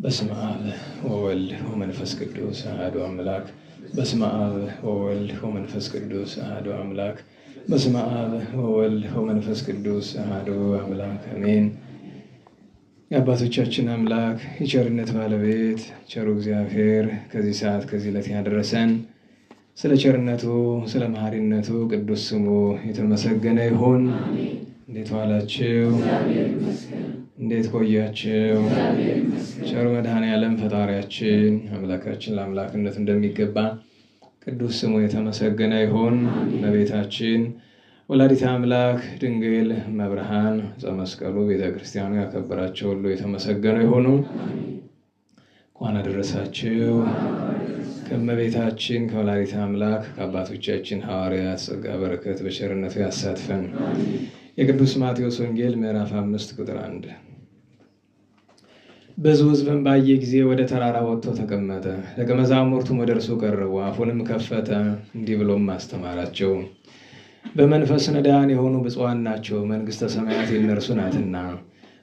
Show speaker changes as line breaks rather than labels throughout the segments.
በስመ አብ ወወልድ ወመንፈስ ቅዱስ አሐዱ አምላክ። በስመ አብ ወወልድ ወመንፈስ ቅዱስ አሐዱ አምላክ። በስመ አብ ወወልድ ወመንፈስ ቅዱስ አሐዱ አምላክ አሜን። የአባቶቻችን አምላክ የቸርነት ባለቤት ቸሩ እግዚአብሔር ከዚህ ሰዓት ከዚህ ዕለት ያደረሰን ስለ ቸርነቱ ስለ መሐሪነቱ ቅዱስ ስሙ የተመሰገነ ይሁን። እንዴት ዋላችሁ? እንዴት ቆያችሁ? ቸሩ መድኃኔዓለም ፈጣሪያችን አምላካችን ለአምላክነት እንደሚገባ ቅዱስ ስሙ የተመሰገነ ይሁን። እመቤታችን ወላዲተ አምላክ ድንግል መብርሃን ዘመስቀሉ ቤተ ክርስቲያኑ ያከበራቸው ሁሉ የተመሰገኑ ይሁኑ። እንኳን አደረሳችሁ። ከእመቤታችን ከወላዲተ አምላክ ከአባቶቻችን ሐዋርያት ጸጋ በረከት በቸርነቱ ያሳትፈን። የቅዱስ ማቴዎስ ወንጌል ምዕራፍ 5 ቁጥር 1። ብዙ ሕዝብን ባየ ጊዜ ወደ ተራራ ወጥቶ ተቀመጠ። ደቀ መዛሙርቱም ወደ እርሱ ቀረቡ። አፉንም ከፈተ፣ እንዲህ ብሎም አስተማራቸው። በመንፈስ ነዳያን የሆኑ ብፁዓን ናቸው፣ መንግሥተ ሰማያት የእነርሱ ናትና።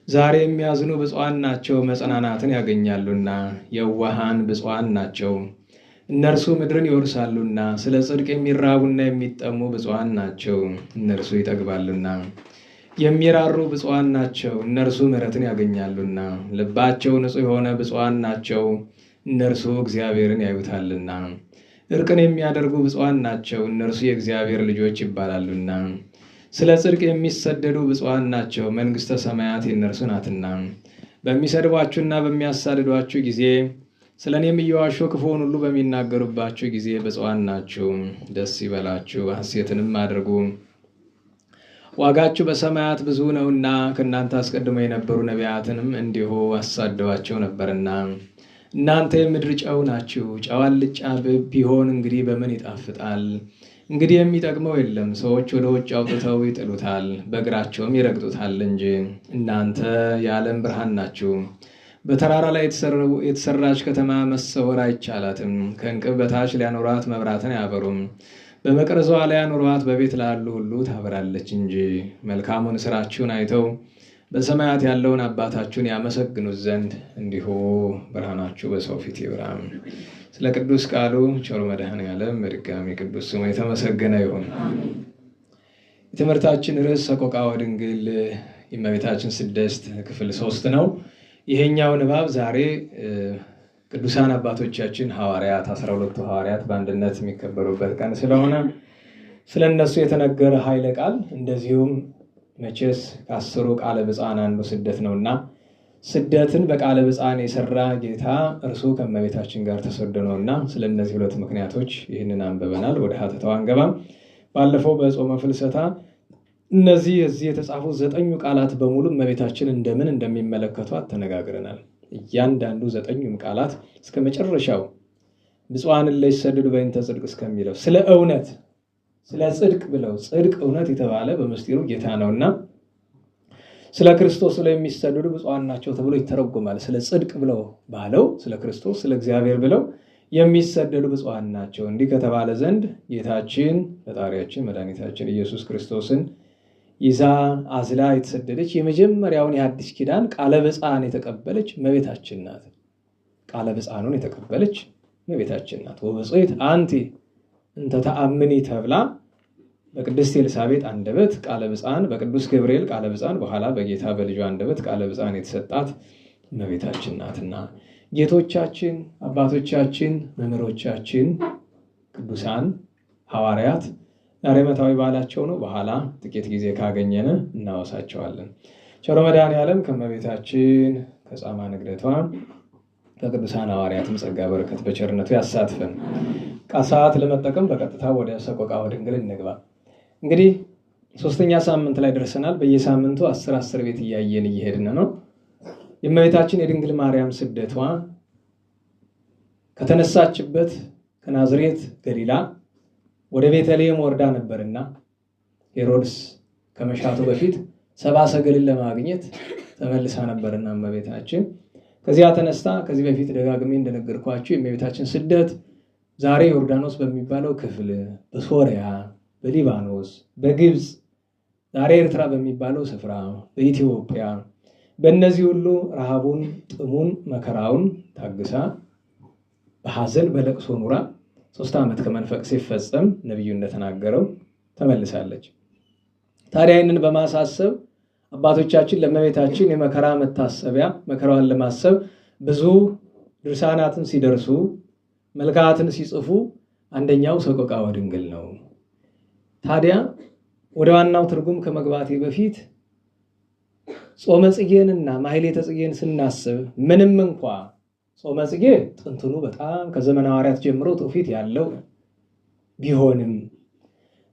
ዛሬ የሚያዝኑ ብፁዓን ናቸው፣ መጽናናትን ያገኛሉና። የዋሃን ብፁዓን ናቸው፣ እነርሱ ምድርን ይወርሳሉና። ስለ ጽድቅ የሚራቡና የሚጠሙ ብፁዓን ናቸው፣ እነርሱ ይጠግባሉና። የሚራሩ ብፁዓን ናቸው፣ እነርሱ ምሕረትን ያገኛሉና። ልባቸው ንጹሕ የሆነ ብፁዓን ናቸው፣ እነርሱ እግዚአብሔርን ያዩታልና። እርቅን የሚያደርጉ ብፁዓን ናቸው፣ እነርሱ የእግዚአብሔር ልጆች ይባላሉና። ስለ ጽድቅ የሚሰደዱ ብፁዓን ናቸው፣ መንግሥተ ሰማያት የእነርሱ ናትና። በሚሰድቧችሁና በሚያሳድዷችሁ ጊዜ ስለ እኔም እየዋሹ ክፉውን ሁሉ በሚናገሩባችሁ ጊዜ ብፁዓን ናችሁ። ደስ ይበላችሁ፣ ሐሴትንም አድርጉ፣ ዋጋችሁ በሰማያት ብዙ ነውና። ከእናንተ አስቀድመው የነበሩ ነቢያትንም እንዲሁ አሳደዋቸው ነበርና። እናንተ የምድር ጨው ናችሁ። ጨው አልጫ ቢሆን እንግዲህ በምን ይጣፍጣል? እንግዲህ የሚጠቅመው የለም። ሰዎች ወደ ውጭ አውጥተው ይጥሉታል፣ በእግራቸውም ይረግጡታል እንጂ። እናንተ የዓለም ብርሃን ናችሁ። በተራራ ላይ የተሰራች ከተማ መሰወር አይቻላትም። ከእንቅብ በታች ሊያኖሯት መብራትን አያበሩም። በመቅረዟ ላይ ያኖሯት በቤት ላሉ ሁሉ ታበራለች እንጂ። መልካሙን ስራችሁን አይተው በሰማያት ያለውን አባታችሁን ያመሰግኑት ዘንድ እንዲሁ ብርሃናችሁ በሰው ፊት ይብራ። ስለ ቅዱስ ቃሉ ቸሩ መድኃኔዓለም በድጋሚ ቅዱስ ስሙ የተመሰገነ ይሁን። የትምህርታችን ርዕስ ሰቆቃወ ድንግል የእመቤታችን ስደት ክፍል 3 ነው። ይሄኛው ንባብ ዛሬ ቅዱሳን አባቶቻችን ሐዋርያት 12ቱ ሐዋርያት በአንድነት የሚከበሩበት ቀን ስለሆነ ስለ እነሱ የተነገረ ኃይለ ቃል፣ እንደዚሁም መቼስ ከ10ሩ ቃለ ብፅዓን አንዱ ስደት ነውና ስደትን በቃለ ብፅዓን የሰራ ጌታ እርሱ ከእመቤታችን ጋር ተሰዶ ነውና ስለ እነዚህ ሁለት ምክንያቶች ይህንን አንብበናል። ወደ ሀተታው አንገባም። ባለፈው በጾመ ፍልሰታ እነዚህ እዚህ የተጻፉ 9 ቃላት በሙሉ እመቤታችን እንደምን እንደሚመለከቷት ተነጋግረናል። እያንዳንዱ 9ኙም ቃላት እስከ መጨረሻው ብፁዓን ለይሰደዱ በእንተ ጽድቅ እስከሚለው ስለ እውነት ስለ ጽድቅ ብለው ጽድቅ እውነት የተባለ በምስጢሩ ጌታ ነውና ስለ ክርስቶስ ብለው የሚሰደዱ ብፁዓን ናቸው ተብሎ ይተረጎማል። ስለ ጽድቅ ብለው ባለው ስለ ክርስቶስ ስለ እግዚአብሔር ብለው የሚሰደዱ ብፁዓን ናቸው። እንዲህ ከተባለ ዘንድ ጌታችን ፈጣሪያችን መድኃኒታችን ኢየሱስ ክርስቶስን ይዛ አዝላ የተሰደደች የመጀመሪያውን የአዲስ ኪዳን ቃለ ብፅዓን የተቀበለች እመቤታችን ናት። ቃለ ብፅዓኑን የተቀበለች እመቤታችን ናት። ወብፅዕት አንቲ እንተ ተአምኒ ተብላ በቅድስት ኤልሳቤጥ አንደበት ቃለ ብፅዓን፣ በቅዱስ ገብርኤል ቃለ ብፅዓን፣ በኋላ በጌታ በልጇ አንደበት ቃለ ብፅዓን የተሰጣት እመቤታችን ናትና ጌቶቻችን አባቶቻችን መምህሮቻችን ቅዱሳን ሐዋርያት ዛሬ ዓመታዊ በዓላቸው ነው። በኋላ ጥቂት ጊዜ ካገኘን እናወሳቸዋለን። ቸሩ መድኃኔዓለም ከእመቤታችን ከጻማ ንግደቷ ከቅዱሳን ሐዋርያትም ጸጋ በረከት በቸርነቱ ያሳትፈን። ሰዓት ለመጠቀም በቀጥታ ወደ ሰቆቃወ ድንግል እንግባ። እንግዲህ 3ኛ ሳምንት ላይ ደርሰናል። በየሳምንቱ 10 ቤት እያየን እየሄድን ነው። የእመቤታችን የድንግል ማርያም ስደቷ ከተነሳችበት ከናዝሬት ገሊላ ወደ ቤተልሔም ወርዳ ነበርና ሄሮድስ ከመሻቱ በፊት 70 ሰገልን ለማግኘት ተመልሳ ነበርና እመቤታችን ከዚያ ተነስታ ከዚህ በፊት ደጋግሜ እንደነገርኳችሁ የእመቤታችን ስደት ዛሬ ዮርዳኖስ በሚባለው ክፍል፣ በሶሪያ፣ በሊባኖስ፣ በግብፅ ዛሬ ኤርትራ በሚባለው ስፍራ፣ በኢትዮጵያ በእነዚህ ሁሉ ረሃቡን፣ ጥሙን፣ መከራውን ታግሳ በሐዘን በለቅሶ ኑራ 3 ዓመት ከመንፈቅ ሲፈጸም ነቢዩ እንደተናገረው ተመልሳለች። ታዲያ ይህንን በማሳሰብ አባቶቻችን ለእመቤታችን የመከራ መታሰቢያ መከራዋን ለማሰብ ብዙ ድርሳናትን ሲደርሱ መልካትን ሲጽፉ አንደኛው ሰቆቃወ ድንግል ነው። ታዲያ ወደ ዋናው ትርጉም ከመግባቴ በፊት ጾመ ጽጌንና ማሕሌተ ጽጌን ስናስብ ምንም እንኳ ጾመ ጽጌ ጥንትኑ በጣም ከዘመነ ሐዋርያት ጀምሮ ትውፊት ያለው ቢሆንም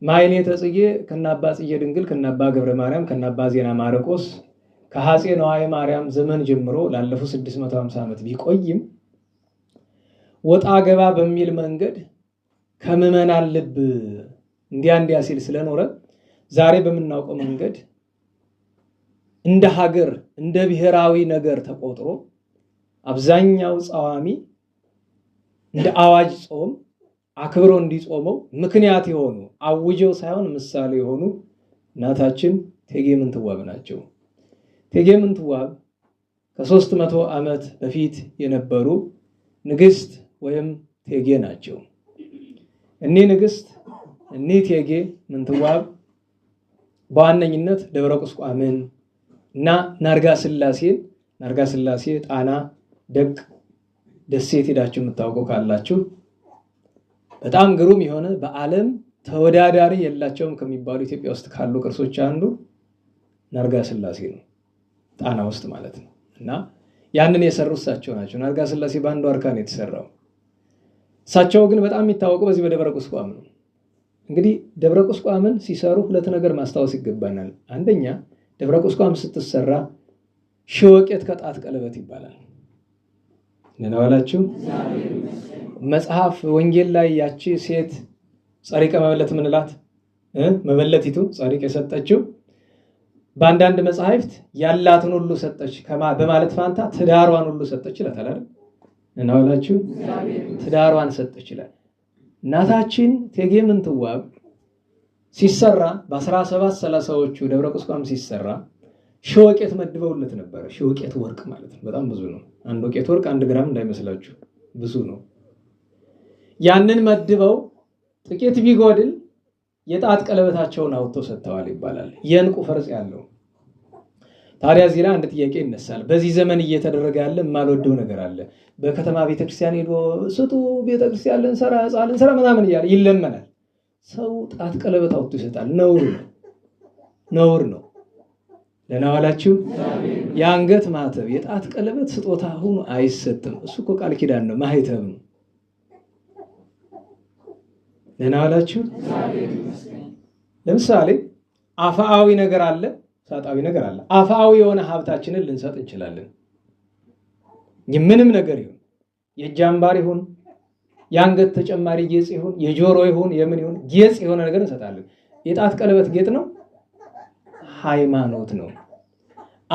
ማሕሌተ ጽጌ ከናባ ጽጌ ድንግል ከናባ ገብረ ማርያም ከናባ ዜና ማርቆስ ከሐፄ ነዋየ ማርያም ዘመን ጀምሮ ላለፉት 650 ዓመት ቢቆይም ወጣ ገባ በሚል መንገድ ከምዕመናን ልብ እንዲያ ሲል ስለኖረ ዛሬ በምናውቀው መንገድ እንደ ሀገር እንደ ብሔራዊ ነገር ተቆጥሮ አብዛኛው ጻዋሚ እንደ አዋጅ ጾም አክብሮ እንዲጾመው ምክንያት የሆኑ አውጀው ሳይሆን ምሳሌ የሆኑ እናታችን እቴጌ ምንትዋብ ናቸው። እቴጌ ምንትዋብ ከ300 ዓመት በፊት የነበሩ ንግስት ወይም እቴጌ ናቸው። እኒህ ንግስት እኒህ እቴጌ ምንትዋብ በዋነኝነት ደብረ ቁስቋምን እና ናርጋ ስላሴ ጣና ደቅ ደሴት ሄዳችሁ የምታውቁ ካላችሁ በጣም ግሩም የሆነ በዓለም ተወዳዳሪ የላቸውም ከሚባሉ ኢትዮጵያ ውስጥ ካሉ ቅርሶች አንዱ ናርጋ ስላሴ ነው፣ ጣና ውስጥ ማለት ነው። እና ያንን የሰሩት እሳቸው ናቸው። ናርጋ ስላሴ በአንድ ዋርካ ነው የተሰራው። እሳቸው ግን በጣም የሚታወቀው በዚህ በደብረ ቁስቋም ነው። እንግዲህ ደብረ ቁስቋምን ሲሰሩ ሁለት ነገር ማስታወስ ይገባናል። አንደኛ ደብረ ቁስቋም ስትሰራ ሺወቄት ከጣት ቀለበት ይባላል። ነናዋላችሁ መጽሐፍ ወንጌል ላይ ያቺ ሴት ጸሪቀ መበለት ምንላት መበለቲቱ ጸሪቅ የሰጠችው በአንዳንድ መጽሐፍት ያላትን ሁሉ ሰጠች በማለት ፋንታ ትዳሯን ሁሉ ሰጠች ይላታል አይደል? ነናዋላችሁ ትዳሯን ሰጠች ይላል። እናታችን እቴጌ ምንትዋብ ሲሰራ በ1730ዎቹ ደብረ ቁስቋም ሲሰራ ሺወቄት መድበውለት ነበር። ሺወቄት ወርቅ ማለት ነው። በጣም ብዙ ነው። አንድ ወቄት ወርቅ 1 ግራም እንዳይመስላችሁ ብዙ ነው። ያንን መድበው ጥቂት ቢጎድል የጣት ቀለበታቸውን አውጥተው ሰጥተዋል ይባላል። የእንቁ ፈርጽ ያለው። ታዲያ እዚህ ላይ አንድ ጥያቄ ይነሳል። በዚህ ዘመን እየተደረገ ያለ የማልወደው ነገር አለ። በከተማ ቤተክርስቲያን ሄዶ ስጡ ቤተክርስቲያን ልንሰራ ሕንፃ ልንሰራ ምናምን እያለ ይለመናል። ሰው ጣት ቀለበት አውጥቶ ይሰጣል። ነውር ነው። ለናዋላችሁ የአንገት ማተብ የጣት ቀለበት ስጦታ ሆኖ አይሰጥም። እሱ እኮ ቃል ኪዳን ነው፣ ማህተም ነው። ለናዋላችሁ ለምሳሌ አፋዊ ነገር አለ፣ ሳጣዊ ነገር አለ። አፋዊ የሆነ ሀብታችንን ልንሰጥ እንችላለን። ምንም ነገር ይሁን የእጅ አምባር ይሁን የአንገት ተጨማሪ ጌጥ ይሁን የጆሮ ይሁን የምን ይሁን ጌጥ የሆነ ነገር እንሰጣለን። የጣት ቀለበት ጌጥ ነው፣ ሃይማኖት ነው።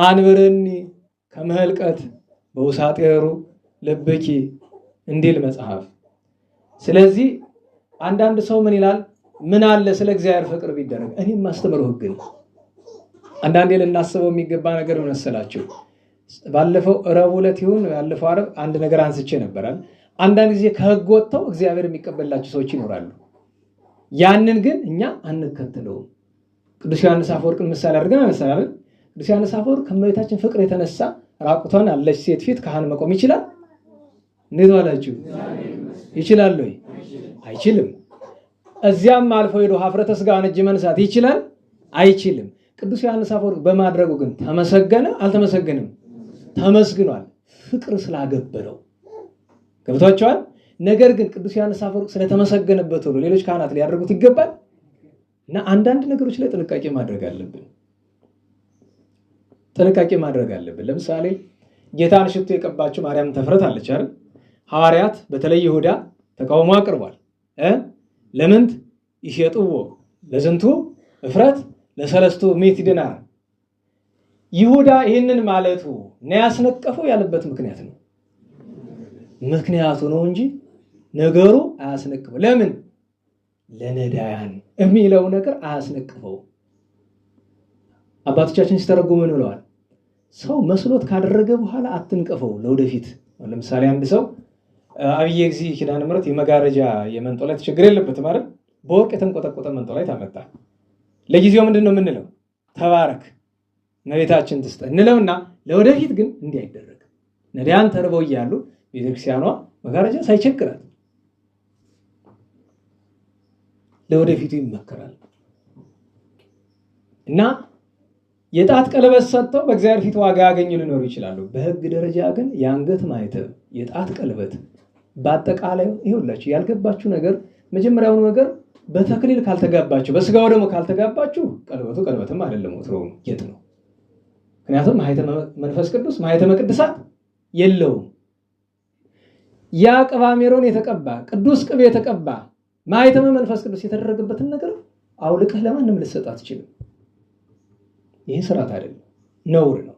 አንብርኒ ከመህልቀት በውሳጤሩ ልብኪ እንዲል መጽሐፍ። ስለዚህ አንዳንድ ሰው ምን ይላል? ምን አለ ስለ እግዚአብሔር ፍቅር ቢደረግ? እኔም ማስተምረው ህግ ነው። አንዳንዴ ልናስበው የሚገባ ነገር መሰላችሁ። ባለፈው ረቡዕ ዕለት ይሁን ያለፈው ዓርብ አንድ ነገር አንስቼ ነበራል። አንዳንድ ጊዜ ከህግ ወጥተው እግዚአብሔር የሚቀበላቸው ሰዎች ይኖራሉ። ያንን ግን እኛ አንከተለውም። ቅዱስ ዮሐንስ አፈወርቅን ምሳሌ አድርገን አነሳናል። ቅዱስ ዮሐንስ አፈወርቅ ከእመቤታችን ፍቅር የተነሳ ራቁቷን ያለች ሴት ፊት ካህን መቆም ይችላል? እንዴት ዋላችሁ? ይችላል ወይ? አይችልም። እዚያም አልፎ ሄዶ ኀፍረተ ሥጋን እጅ መንሳት ይችላል? አይችልም። ቅዱስ ዮሐንስ አፈወርቅ በማድረጉ ግን ተመሰገነ? አልተመሰገንም? ተመስግኗል። ፍቅር ስላገበለው ገብቷቸዋል። ነገር ግን ቅዱስ ዮሐንስ አፈወርቅ ስለተመሰገነበት ሁሉ ሌሎች ካህናት ሊያደርጉት ይገባል? እና አንዳንድ ነገሮች ላይ ጥንቃቄ ማድረግ አለብን። ለምሳሌ ጌታን ሽቶ የቀባችው ማርያም ተፍረት አለች አይደል? ሐዋርያት በተለይ ይሁዳ ተቃውሞ አቅርቧል። ለምንት ይሸጥዎ ለዝንቱ እፍረት ለሰለስቱ ምዕት ዲናር። ይሁዳ ይህንን ማለቱ ነው ያስነቀፈው ያለበት ምክንያት ነው። ምክንያቱ ነው እንጂ ነገሩ አያስነቅፈው። ለምን? ለነዳያን የሚለው ነገር አያስነቅፈው። አባቶቻችን ሲተረጉሙ ምን ብለዋል? ሰው መስሎት ካደረገ በኋላ አትንቀፈው ለወደፊት። ለምሳሌ አንድ ሰው አብዬ ጊዜ ኪዳነ ምሕረት የመጋረጃ የመንጦላይት ችግር የለበትም አይደል? በወርቅ የተንቆጠቆጠ መንጦላይት አመጣ። ለጊዜው ምንድን ነው የምንለው? ተባረክ እመቤታችን ትስጠ እንለውና ለወደፊት ግን እንዲህ አይደረግም። ነዳያን ተርበው እያሉ ቤተክርስቲያኗ መጋረጃ ሳይቸግራት ለወደፊቱ ይመከራል። እና የጣት ቀለበት ሰጥተው በእግዚአብሔር ፊት ዋጋ ያገኙ ሊኖሩ ይችላሉ። በሕግ ደረጃ ግን የአንገት ማኅተብ፣ የጣት ቀለበት በአጠቃላይ ይኸውላችሁ ያልገባችሁ ነገር መጀመሪያውኑ ነገር በተክሊል ካልተጋባችሁ በስጋው ደግሞ ካልተጋባችሁ ቀለበቱ ቀለበትም አይደለም፣ ወትሮው ጌጥ ነው። ምክንያቱም ማኅተመ መንፈስ ቅዱስ ማኅተመ ቅድሳት የለውም። ያ ቅባ ሜሮን የተቀባ ቅዱስ ቅቤ የተቀባ ማኅተመ መንፈስ ቅዱስ የተደረገበትን ነገር አውልቀህ ለማንም ልትሰጥ አትችልም። ይህ ስርዓት አይደለም፣ ነውር ነው።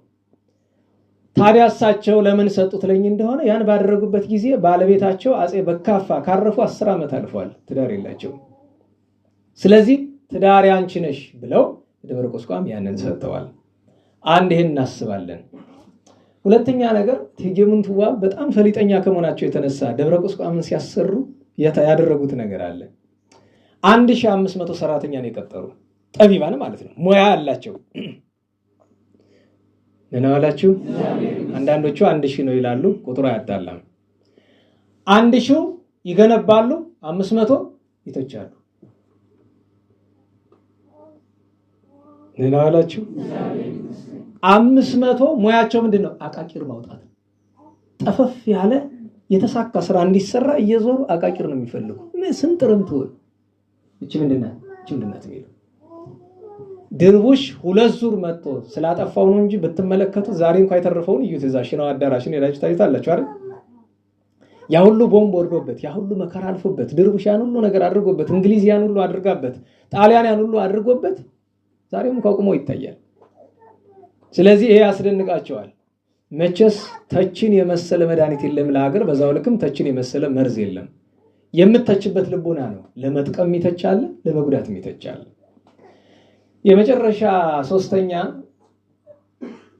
ታዲያ እሳቸው ለምን ሰጡት ለኝ እንደሆነ ያን ባደረጉበት ጊዜ ባለቤታቸው አፄ በካፋ ካረፉ 10 ዓመት አልፏል። ትዳር የላቸውም። ስለዚህ ትዳር ያንቺ ነሽ ብለው ደብረ ቁስቋም ያንን ሰጥተዋል። አንድ ይሄን እናስባለን። ሁለተኛ ነገር እቴጌ ምንትዋብ በጣም ፈሊጠኛ ከመሆናቸው የተነሳ ደብረ ቁስቋምን ሲያሰሩ ያደረጉት ነገር አለ። 1500 ሰራተኛ ነው የቀጠሩ፣ ጠቢባን ማለት ነው፣ ሙያ አላቸው። ነናዋላችሁ አንዳንዶቹ 1000 ነው ይላሉ፣ ቁጥሩ አያጣላም። 1000 ይገነባሉ፣ 500 ይተቻሉ። ነናዋላችሁ 500 ሙያቸው ምንድነው? አቃቂር ማውጣት። ጠፈፍ ያለ የተሳካ ስራ እንዲሰራ እየዞሩ አቃቂር ነው የሚፈልጉ። ስንጥርም ትውል እቺ ምንድናት? እቺ ምንድናት የሚለው ድርቡሽ 2 ዙር መጥቶ ስላጠፋው ነው እንጂ ብትመለከቱ ዛሬ እንኳን የተረፈውን እዩት። እዛ ሽናው አዳራሽን ሄዳችሁ ታዩታላችሁ አይደል? ያ ሁሉ ቦምብ ወርዶበት፣ ያ ሁሉ መከራ አልፎበት፣ ድርቡሽ ያን ሁሉ ነገር አድርጎበት፣ እንግሊዝ ያን ሁሉ አድርጋበት፣ ጣሊያን ያን ሁሉ አድርጎበት ዛሬም እንኳን ቆሞ ይታያል። ስለዚህ ይሄ ያስደንቃቸዋል። መቼስ ተችን የመሰለ መድኃኒት የለም ለሀገር፣ በዛው ልክም ተችን የመሰለ መርዝ የለም። የምተችበት ልቦና ነው። ለመጥቀም ይተቻል፣ ለመጉዳትም ይተቻል። የመጨረሻ ሶስተኛ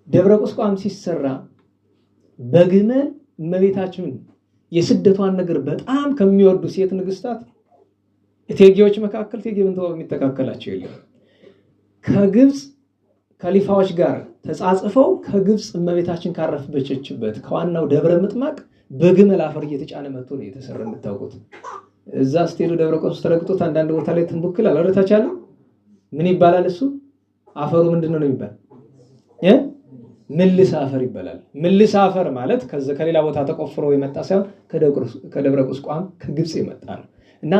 ደብረ ቁስቋም ሲሰራ በግመል እመቤታችን የስደቷን ነገር በጣም ከሚወዱ ሴት ንግስታት እቴጌዎች መካከል እቴጌ ምንትዋብ የሚተካከላቸው የለም። ከግብፅ ከሊፋዎች ጋር ተጻጽፈው ከግብፅ እመቤታችን ካረፈችበት ከዋናው ደብረ ምጥማቅ በግመል አፈር እየተጫነ መጥቶ ነው የተሰራ። የምታውቁት እዛ ስትሄዱ ደብረ ቁስቋም ተረግጦት አንዳንድ ቦታ ላይ ትንቡክል አላረታቻለ ምን ይባላል? እሱ አፈሩ ምንድነው ነው የሚባል? ምልስ አፈር ይባላል። ምልስ አፈር ማለት ከሌላ ቦታ ተቆፍሮ የመጣ ሳይሆን ከደብረ ቁስቋም ከግብፅ የመጣ ነው። እና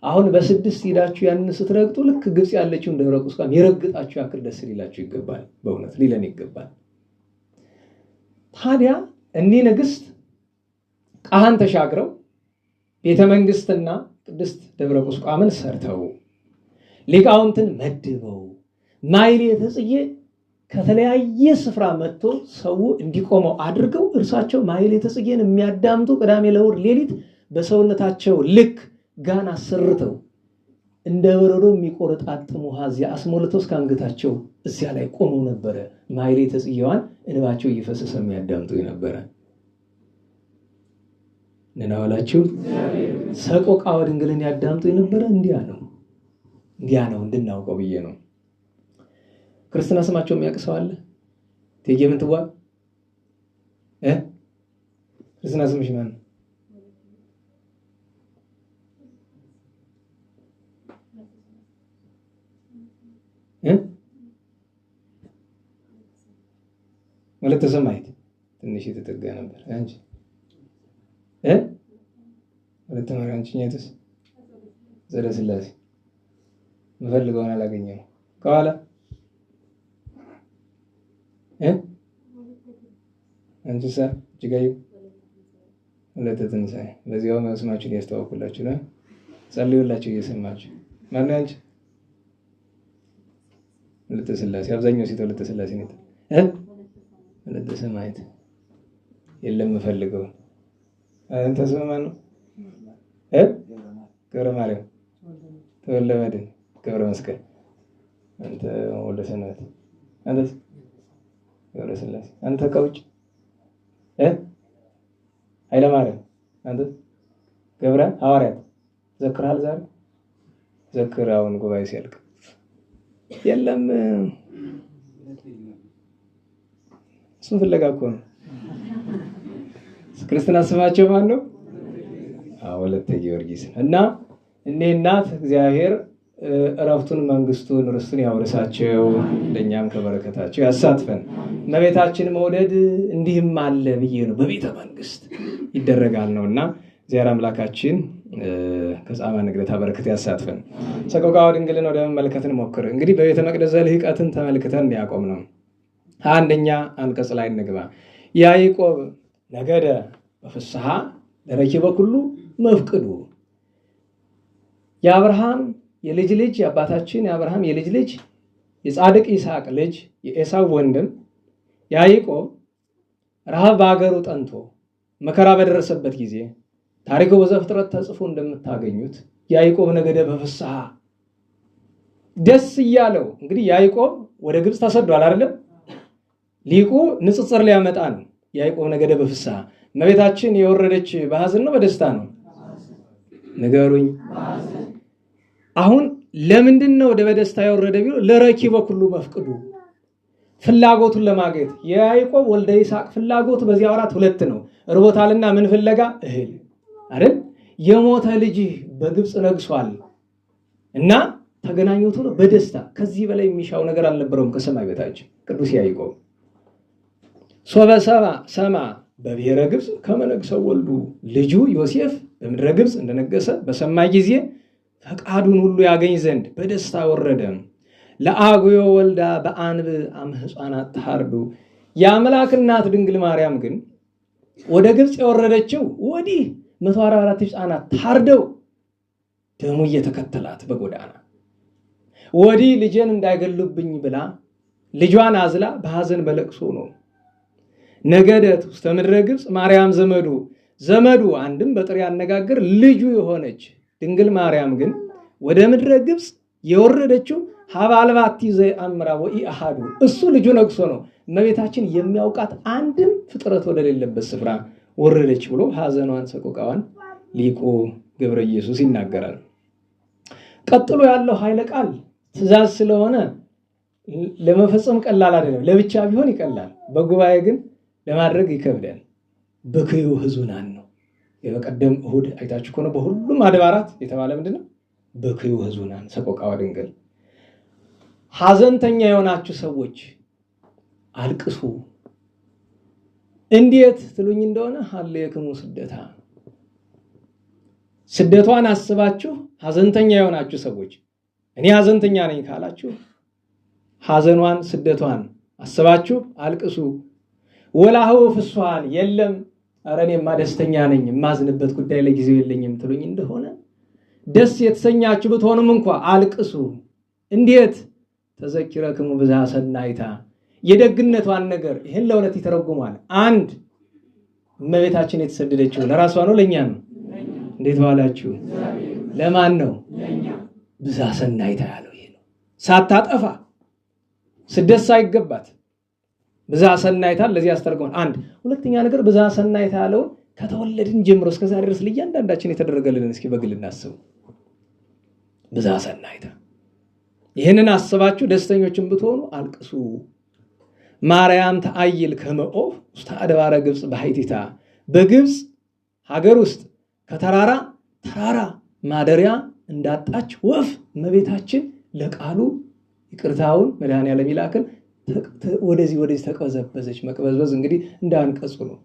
አሁን በ6 ሄዳችሁ ያንን ስትረግጡ ልክ ግብፅ ያለችውን ደብረ ቁስቋም የረግጣችሁ ያክል ደስ ሊላችሁ ይገባል። በእውነት ሊለን ይገባል። ታዲያ እኒህ ንግስት ቃሃን ተሻግረው ቤተመንግስትና ቅድስት ደብረ ቁስቋምን ሰርተው ሊቃውንትን መድበው ማሕሌተ ጽጌ ከተለያየ ስፍራ መጥቶ ሰው እንዲቆመው አድርገው እርሳቸው ማሕሌተ ጽጌን የሚያዳምጡ ቅዳሜ ለእሑድ ሌሊት በሰውነታቸው ልክ ጋን አሰርተው እንደ በረዶ የሚቆረጣጥም ውሃ እዚያ አስሞልተው እስከ አንገታቸው እዚያ ላይ ቆመው ነበረ። ማሕሌተ ጽጌዋን እንባቸው እየፈሰሰ የሚያዳምጡ የነበረ ነናዋላችሁ ሰቆቃወ ድንግልን ያዳምጡ የነበረ እንዲያ ነው እንድናውቀው ብዬ ነው። ክርስትና ስማቸው የሚያውቅ ሰው አለ? እቴጌ ምንትዋብ ክርስትና ስምሽ ማን ነው? ወለተ ሰማዕት ትንሽ የተጠጋ ነበር። አንቺ ወለተ ማርያም አንቺኛትስ? ዘደ ስላሴ መፈልገውን አላገኘው ከኋላ አንቺሳ? እጅጋየሁ ወለተ ትንሣኤ። በዚያው መስማችሁን ያስተዋውቁላችሁ ነው። ጸልዩላችሁ እየሰማችሁ። ማነው አንቺ? ወለተ ስላሴ። አብዛኛው ሴት ወለተ ስላሴ ነው። ወለተ ሰማዕት የለም የምፈልገው። አንተ ስም ማን ነው? ገብረ ማርያም ተወልደ መድኅን ገብረ መስቀል። አንተ ወልደ ሰንበት። አንተስ? ገብረስላሴ አንተ ከውጭ ኃይለማርያም አንተ ገብረ ሐዋርያት ዘክራል ዛሬ ዘክራውን ጉባኤ ሲያልቅ የለም እሱን ፍለጋ እኮ ነው። ክርስትና ስማቸው ማን ነው? ወለተ ጊዮርጊስ እና እኔ እናት እግዚአብሔር እረፍቱን መንግስቱን ርስቱን ያወርሳቸው ለኛም ከበረከታቸው ያሳትፈን። እመቤታችን መውደድ እንዲህም አለ ብዬ ነው በቤተ መንግስት ይደረጋል ነውና እግዚአብሔር አምላካችን ከጻማ ንግደታ በረከት ያሳትፈን። ሰቆቃወ ድንግልን ወደ መመልከትን ሞክር። እንግዲህ በቤተ መቅደስ ዘልህቀትን ተመልክተን ያቆም ነው። አንደኛ አንቀጽ ላይ እንግባ። ያዕቆብ ነገደ በፍስሐ ለረኪበ ኩሉ መፍቅዱ። የአብርሃም የልጅ ልጅ የአባታችን የአብርሃም የልጅ ልጅ የጻድቅ ይስሐቅ ልጅ የኤሳው ወንድም ያዕቆብ ረሃብ በአገሩ ጠንቶ መከራ በደረሰበት ጊዜ ታሪኩ በዘፍጥረት ተጽፎ እንደምታገኙት ያዕቆብ ነገደ በፍስሐ ደስ እያለው። እንግዲህ ያዕቆብ ወደ ግብፅ ተሰዷል አይደለም? ሊቁ ንጽጽር ሊያመጣ ነው። ያዕቆብ ነገደ በፍስሐ። እመቤታችን የወረደች በሐዘን ነው በደስታ ነው? ንገሩኝ። አሁን ለምንድን ነው ወደ በደስታ የወረደ ቢሉ ለረኪበ ኩሉ መፍቅዱ ፍላጎቱን ለማግኘት። የያዕቆብ ወልደ ይስሐቅ ፍላጎቱ በዚያ ወራት ሁለት ነው። እርቦታልና ምን ፍለጋ? እህል አይደል? የሞተ ልጅ በግብፅ ነግሷል እና ተገናኙት ነው በደስታ። ከዚህ በላይ የሚሻው ነገር አልነበረውም ከሰማይ በታች። ቅዱስ ያዕቆብ ሶበ ሰማ በብሔረ ግብፅ ከመነግሰው ወልዱ ልጁ ዮሴፍ በምድረ ግብፅ እንደነገሰ በሰማ ጊዜ ፈቃዱን ሁሉ ያገኝ ዘንድ በደስታ ወረደ። ለአጉዮ ወልዳ በአንብ አምሕፃናት ተሃርዱ። የአምላክ እናት ድንግል ማርያም ግን ወደ ግብፅ የወረደችው ወዲህ 144 ሕፃናት ታርደው ደሙ እየተከተላት በጎዳና ወዲህ ልጄን እንዳይገሉብኝ ብላ ልጇን አዝላ በሐዘን በለቅሶ ነው። ነገደት ውስተ ምድረ ግብፅ ማርያም ዘመዱ አንድም በጥሬ አነጋገር ልጁ የሆነች ድንግል ማርያም ግን ወደ ምድረ ግብፅ የወረደችው ሀበ አልባቲ ዘየአምራ ወኢአሐዱ እሱ ልጁ ነግሶ ነው። እመቤታችን የሚያውቃት አንድም ፍጥረት ወደሌለበት ስፍራ ወረደች ብሎ ሐዘኗን ሰቆቃዋን ሊቁ ገብረ ኢየሱስ ይናገራል። ቀጥሎ ያለው ኃይለ ቃል ትእዛዝ ስለሆነ ለመፈጸም ቀላል አይደለም። ለብቻ ቢሆን ይቀላል፣ በጉባኤ ግን ለማድረግ ይከብዳል። በክዩ ሕዙናን ነው። የበቀደም እሁድ አይታችሁ ከሆነ በሁሉም አድባራት የተባለ ምንድነው? በክዩ ሕዙናን ሰቆቃወ ድንግል። ሐዘንተኛ የሆናችሁ ሰዎች አልቅሱ። እንዴት ትሉኝ እንደሆነ ሀሌክሙ ስደታ፣ ስደቷን አስባችሁ ሐዘንተኛ የሆናችሁ ሰዎች እኔ ሐዘንተኛ ነኝ ካላችሁ ሐዘኗን ስደቷን አስባችሁ አልቅሱ። ወላሁ ፍስሐን የለም ኧረ እኔማ ደስተኛ ነኝ የማዝንበት ጉዳይ ላይ ጊዜው የለኝም ትሉኝ እንደሆነ ደስ የተሰኛችሁ ብትሆኑም እንኳ አልቅሱ። እንዴት? ተዘኪረክሙ ብዝሃ ሰናይታ፣ የደግነቷን ነገር ይህን ለሁለት ይተረጉማል። አንድ እመቤታችን የተሰደደችው ለራሷ ነው ለእኛ ነው? እንዴት ዋላችሁ? ለማን ነው? ብዝሃ ሰናይታ ያለው ይሄ ነው። ሳታጠፋ ስደት ሳይገባት ብዝሃ ሰናይታ ለዚህ ያስተርገዋል። አንድ ሁለተኛ ነገር ብዝሃ ሰናይታ ያለውን ከተወለድን ጀምሮ እስከዛሬ ድረስ ለእያንዳንዳችን የተደረገልን እስኪ በግል እናስቡ። ብዝሃ ሰናይታ ይህንን አስባችሁ ደስተኞችን ብትሆኑ አልቅሱ። ማርያም ተአይል ከመኦፍ ውስተ አድባረ ግብፅ በሃይቲታ፣ በግብፅ ሀገር ውስጥ ከተራራ ተራራ ማደሪያ እንዳጣች ወፍ እመቤታችን ለቃሉ ይቅርታውን መድኃኔዓለም ይላክን ወደዚህ ተቀበዘበዘች። መቅበዝበዝ እንግዲህ እንዳንቀጹ ነው።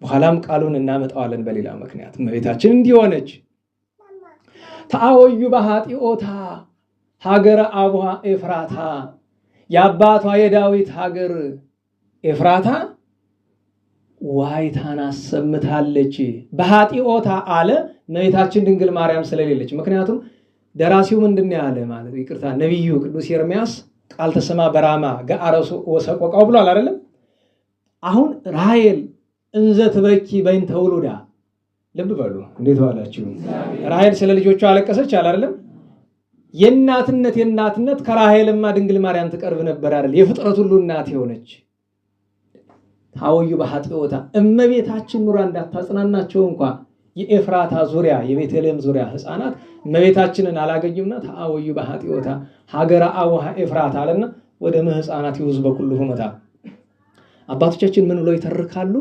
በኋላም ቃሉን እናመጣዋለን በሌላ ምክንያት። እመቤታችን እንዲሆነች ተአወዩ በኃጢኦታ ሀገረ አቡሃ ኤፍራታ፣ የአባቷ የዳዊት ሀገር ኤፍራታ ዋይታን አሰምታለች። በኃጢኦታ አለ እመቤታችን ድንግል ማርያም ስለሌለች። ምክንያቱም ደራሲው ምንድን ያለ ማለት ይቅርታ ነቢዩ ቅዱስ ኤርምያስ ቃል ተሰማ በራማ ገአረሱ ወሰቆቃው ብሏል አይደለም? አሁን ራሔል እንዘ ትበኪ በእንተ ውሉዳ፣ ልብ በሉ እንዴት ዋላችሁ። ራሔል ስለ ልጆቿ አለቀሰች አለ አይደለም? የእናትነት ከራሔልማ ድንግል ማርያም ትቀርብ ነበር አይደል? የፍጥረት ሁሉ እናት የሆነች ታወዩ በኃጢኦታ እመቤታችን ኑራ እንዳታጽናናቸው እንኳን የኤፍራታ ዙሪያ የቤተልሔም ዙሪያ ሕፃናት እመቤታችንን አላገኙምና ታወዩ በኃጢኦታ ሀገረ አቡሃ ኤፍራታ አለና ወደ ሕፃናት ይውዝ በኩሉ ሁመታ። አባቶቻችን ምን ብለው ይተርካሉ?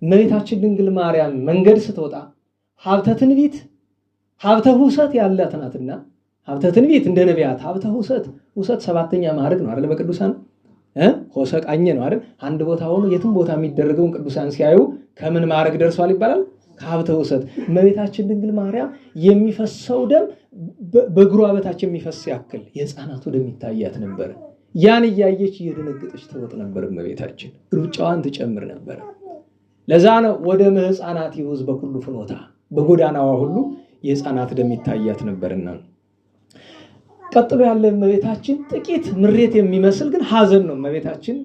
እመቤታችን ድንግል ማርያም መንገድ ስትወጣ ሀብተ ትንቢት ሀብተ ሁሰት ያላት ናትና ሀብተ ትንቢት እንደ ነቢያት ሀብተ ሁሰት ሰባተኛ ማዕረግ ነው አይደል? በቅዱሳን ሆሰቃኘ ነው አይደል? አንድ ቦታ ሆኖ የትም ቦታ የሚደረገውን ቅዱሳን ሲያዩ ከምን ማዕረግ ደርሷል ይባላል? ከሀብተ ሁሰት። እመቤታችን ድንግል ማርያም የሚፈሰው ደም በእግሯ በታች የሚፈስ ያክል የሕፃናቱ ደም ይታያት ነበር። ያን እያየች እየደነገጠች ትሮጥ ነበር። እመቤታችን ሩጫዋን ትጨምር ነበር። ለዛ ነው ወደ ሕፃናት ይውዝ በኩሉ ፍኖታ በጎዳናዋ ሁሉ የሕፃናት ደም ይታያት ነበርና። ቀጥሎ ያለ እመቤታችን ጥቂት ምሬት የሚመስል ግን ሐዘን ነው። እመቤታችን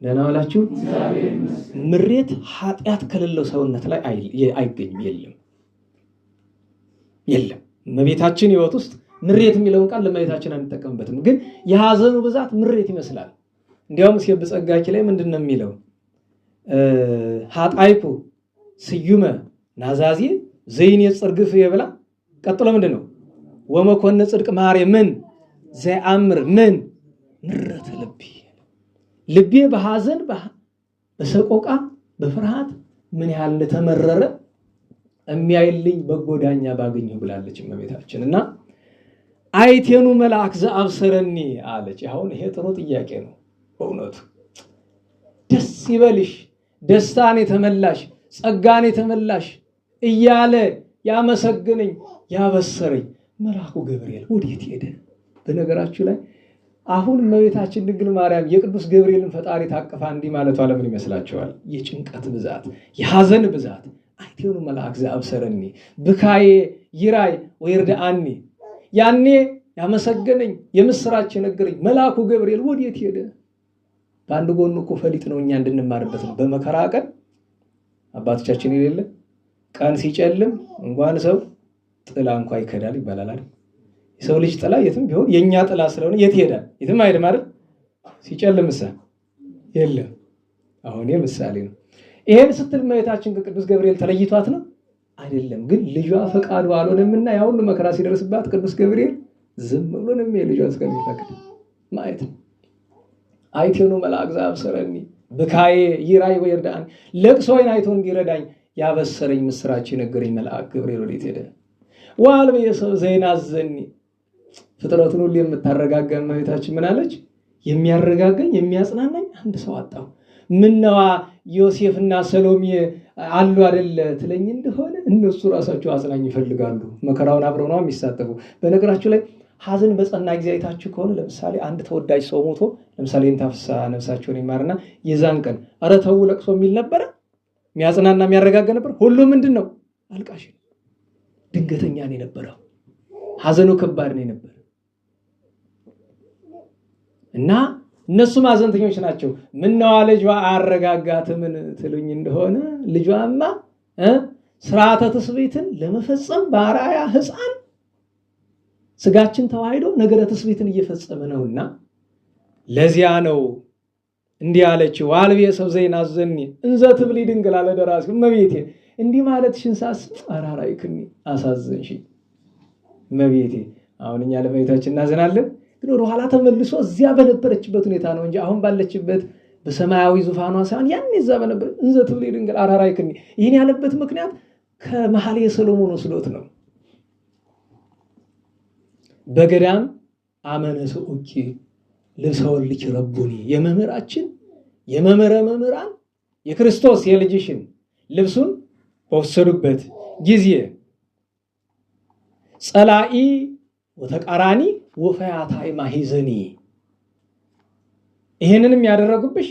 ደህና ዋላችሁ። ምሬት ኃጢአት ከሌለው ሰውነት ላይ አይገኝም፣ የለም። እመቤታችን ሕይወት ውስጥ ምሬት የሚለውን ቃል ለእመቤታችን አንጠቀምበትም፣ ግን የሐዘኑ ብዛት ምሬት ይመስላል። እንዲያውም እስኪ በጸጋኪ ላይ ምንድን ነው የሚለው? ኃጣይኩ ስዩመ ናዛዜ ዘይን የጽርግፍ የብላ። ቀጥሎ ምንድን ነው? ወመኮነ ጽድቅ ማርያምን ዘአምር ምን ምረተ ልቤ በሐዘን በሰቆቃ በፍርሃት ምን ያህል እንደተመረረ የሚያይልኝ በጎ ዳኛ ባገኘሁ ብላለች እመቤታችን። እና አይቴኑ መልአክ ዘአብሰረኒ አለች። አሁን ይሄ ጥሩ ጥያቄ ነው በእውነቱ። ደስ ይበልሽ፣ ደስታን የተመላሽ ጸጋን የተመላሽ እያለ ያመሰግነኝ ያበሰረኝ መልአኩ ገብርኤል ወዴት ሄደ? በነገራችሁ ላይ አሁን እመቤታችን ድንግል ማርያም የቅዱስ ገብርኤልን ፈጣሪ ታቀፋ እንዲህ ማለቷ ለምን ይመስላችኋል? የጭንቀት ብዛት፣ የሐዘን ብዛት። አይቴኑ መልአክ ዘአብሰረኒ ብካዬ ይራይ ወይርዳአኒ። ያኔ ያመሰገነኝ የምስራች የነገረኝ መልአኩ ገብርኤል ወዴት ሄደ? በአንድ ጎኑ እኮ ፈሊጥ ነው፣ እኛ እንድንማርበት ነው። በመከራ ቀን አባቶቻችን የሌለ ቀን ሲጨልም እንኳን ሰው ጥላ እንኳ ይከዳል ይባላል። የሰው ልጅ ጥላ የትም ቢሆን የኛ ጥላ ስለሆነ የት ይሄዳል? የትም አይሄድም አይደል? ሲጨልምሳ የለም። አሁን ምሳሌ ነው። ይሄን ስትል እመቤታችን ከቅዱስ ገብርኤል ተለይቷት ነው አይደለም። ግን ልጇ ፈቃዱ አልሆነምና ያ ሁሉ መከራ ሲደርስባት ቅዱስ ገብርኤል ዝም ብሎ ነው ልጇ እስከሚፈቅድ ማየት ነው። አይቴኑ መልአክ ዘአብሰረኒ ብካዬ ይራይ ወይርዳአኒ። ለቅሶዬን አይቶ እንዲረዳኝ ያበሰረኝ ምስራች የነገረኝ መልአክ ገብርኤል ወዴት ሄደ? ዋልበ የሰው ዘይናዘኒ። ፍጥረቱን ሁሉ የምታረጋጋ እመቤታችን ምን አለች? የሚያረጋጋኝ የሚያጽናናኝ አንድ ሰው አጣሁ። ምነዋ ዮሴፍና ሰሎሜ አሉ አይደለ ትለኝ እንደሆነ እነሱ ራሳቸው አጽናኝ ይፈልጋሉ። መከራውን አብረው ነው የሚሳተፉ። በነገራችሁ ላይ ሐዘን በጸና ጊዜ አይታችሁ ከሆነ ለምሳሌ አንድ ተወዳጅ ሰው ሞቶ ለምሳሌ እንታፍሳ ነፍሳቸውን ይማርና የዛን ቀን ኧረ ተው ለቅሶ የሚል ነበረ፣ የሚያጽናና የሚያረጋጋ ነበር። ሁሉም ምንድን ነው? አልቃሽ ነው። ድንገተኛ ነው የነበረው። ሐዘኑ ከባድ ነው የነበረ እና እነሱም ሐዘንተኞች ናቸው። ምነዋ ልጇ አያረጋጋትምን ትሉኝ እንደሆነ ልጇማ ስርዓተ ትስብእትን ለመፈጸም በአርአያ ሕፃን ስጋችን ተዋህዶ ነገረ ትስብእትን እየፈጸመ ነውና ለዚያ ነው እንዲህ አለችው። ዋልቤ ሰብ ዘይናዘኒ እንዘ ትብሊ ድንግል አለ ደራሲ እመቤቴ። እንዲህ ማለትሽን ሳስብ አራራይክኒ አሳዘንሽ እመቤቴ። አሁን እኛ ለእመቤታችን እናዝናለን፣ ግን ወደ ኋላ ተመልሶ እዚያ በነበረችበት ሁኔታ ነው እንጂ አሁን ባለችበት በሰማያዊ ዙፋኗ ሳይሆን ያኔ እዛ በነበረ እንዘ ትብሊ ድንግል አራራይክኒ። ይህን ያለበት ምክንያት ከመኃልየ ሰሎሞን ወስዶት ነው። በገዳም አመነስኡኪ ልብሰወልኪ ረቡኒ። የመምህራችን የመምህረ መምህራን የክርስቶስ የልጅሽን ልብሱን በወሰዱበት ጊዜ ጸላኢ ወተቃራኒ ወፈያታይ ማሂዘኒ። ይሄንንም ያደረጉብሽ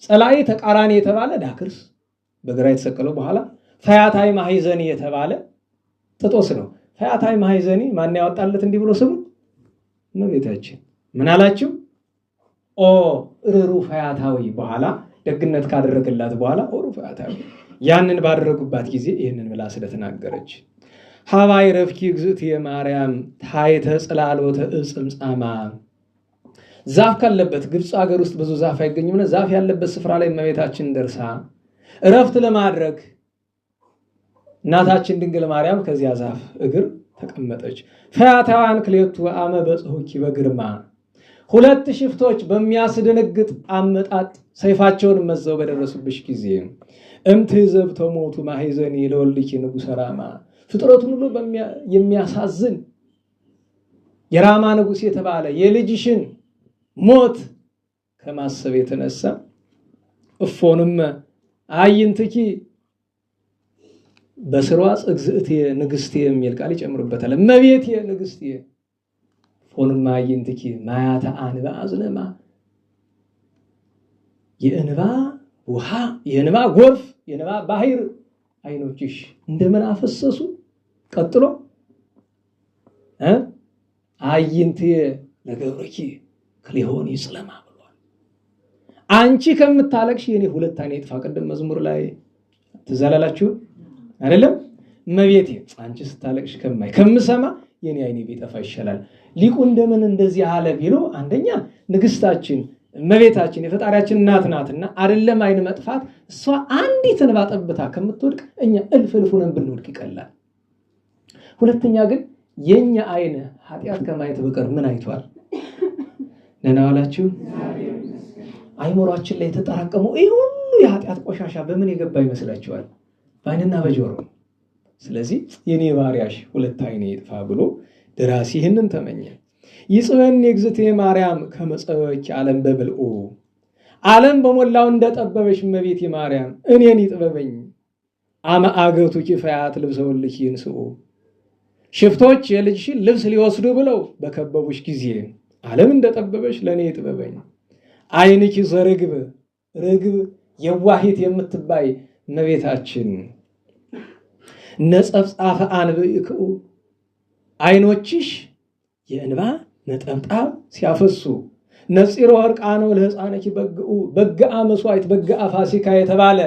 ጸላኢ ተቃራኒ የተባለ ዳክርስ በግራ የተሰቀለው በኋላ ፈያታይ ማሂዘኒ የተባለ ጥጦስ ነው። ፈያታይ ማሂዘኒ ማን ያወጣለት እንዲህ ብሎ ስሙ? እመቤታችን። ምን አላችሁ? ኦ ርሩ ፈያታዊ። በኋላ ደግነት ካደረገላት በኋላ ኦሩ ፈያታዊ። ያንን ባደረጉባት ጊዜ ይህንን ብላ ስለተናገረች ሀባይ ረፍኪ እግዝእትየ ማርያም ታይተ ጽላሎተ እጽምጻማ ዛፍ ካለበት ግብፅ ሀገር ውስጥ ብዙ ዛፍ አይገኝም። ዛፍ ያለበት ስፍራ ላይ እመቤታችን ደርሳ እረፍት ለማድረግ እናታችን ድንግል ማርያም ከዚያ ዛፍ እግር ተቀመጠች። ፈያታውያን ክሌቱ አመ በጽሑኪ በግርማ ሁለት ሽፍቶች በሚያስደነግጥ አመጣጥ ሰይፋቸውን መዘው በደረሱብሽ ጊዜ እምትዘብተ ሞቱ ማሕዘኒ ለወልድኪ ንጉሠ ራማ ፍጥረቱን ሁሉ የሚያሳዝን የራማ ንጉሥ የተባለ የልጅሽን ሞት ከማሰብ የተነሳ እፎንም አዕይንትኪ በስርዋጽ እግዝእቴ ንግሥቴ የሚል ቃል ይጨምርበታል። እመቤቴ ንግሥቴ እፎንም አዕይንትኪ ማያተ አንባ አዝነማ የእንባ ውሃ የእንባ ጎርፍ የእንባ ባህር አይኖችሽ እንደምን አፈሰሱ። ቀጥሎ አዕይንቴ ለገብርኪ ክሊሆን ይጽለማ ብሏል። አንቺ ከምታለቅሽ የኔ ሁለት አይኔ ይጥፋ። ቅድም መዝሙር ላይ ትዘላላችሁ አይደለም? እመቤቴ አንቺ ስታለቅሽ ከምሰማ የኔ አይኔ ቢጠፋ ይሻላል። ሊቁ እንደምን እንደዚህ አለ ቢሉ አንደኛ ንግስታችን እመቤታችን የፈጣሪያችን እናት ናትና አይደለም አይን መጥፋት እሷ አንዲት እንባ ጠብታ ከምትወድቅ እኛ እልፍ እልፉን ብንወድቅ ይቀላል። ሁለተኛ ግን የኛ አይን ኃጢአት ከማየት በቀር ምን አይቷል? ደህና ዋላችሁ? አይምሯችን ላይ የተጠራቀመው ይሄ ሁሉ የኃጢአት ቆሻሻ በምን የገባ ይመስላችኋል? በአይንና በጆሮ። ስለዚህ የኔ ባሪያሽ ሁለት አይኔ ይጥፋ ብሎ ደራሲ ይህንን ተመኘ። ይጽበን የግዝቴ ማርያም ከመጸበኪ ዓለም በብልኡ ዓለም በሞላው እንደጠበበሽ እመቤቴ ማርያም እኔን ይጥበበኝ። አመ አገቱ ኪፈያት ልብሰ ወልኪ ይንስኡ ሽፍቶች የልጅሽን ልብስ ሊወስዱ ብለው በከበቡሽ ጊዜ ዓለም እንደጠበበሽ ለእኔ ይጥበበኝ። አይንኪ ዘርግብ ርግብ የዋሂት የምትባይ እመቤታችን ነጸፍጻፈ አንብዕክኡ አይኖችሽ የእንባ ነጠብጣብ ሲያፈሱ ነፂሮ ወርቃኖ ለሕፃነኪ በግኡ በግአ መስዋዕት በግአ ፋሲካ የተባለ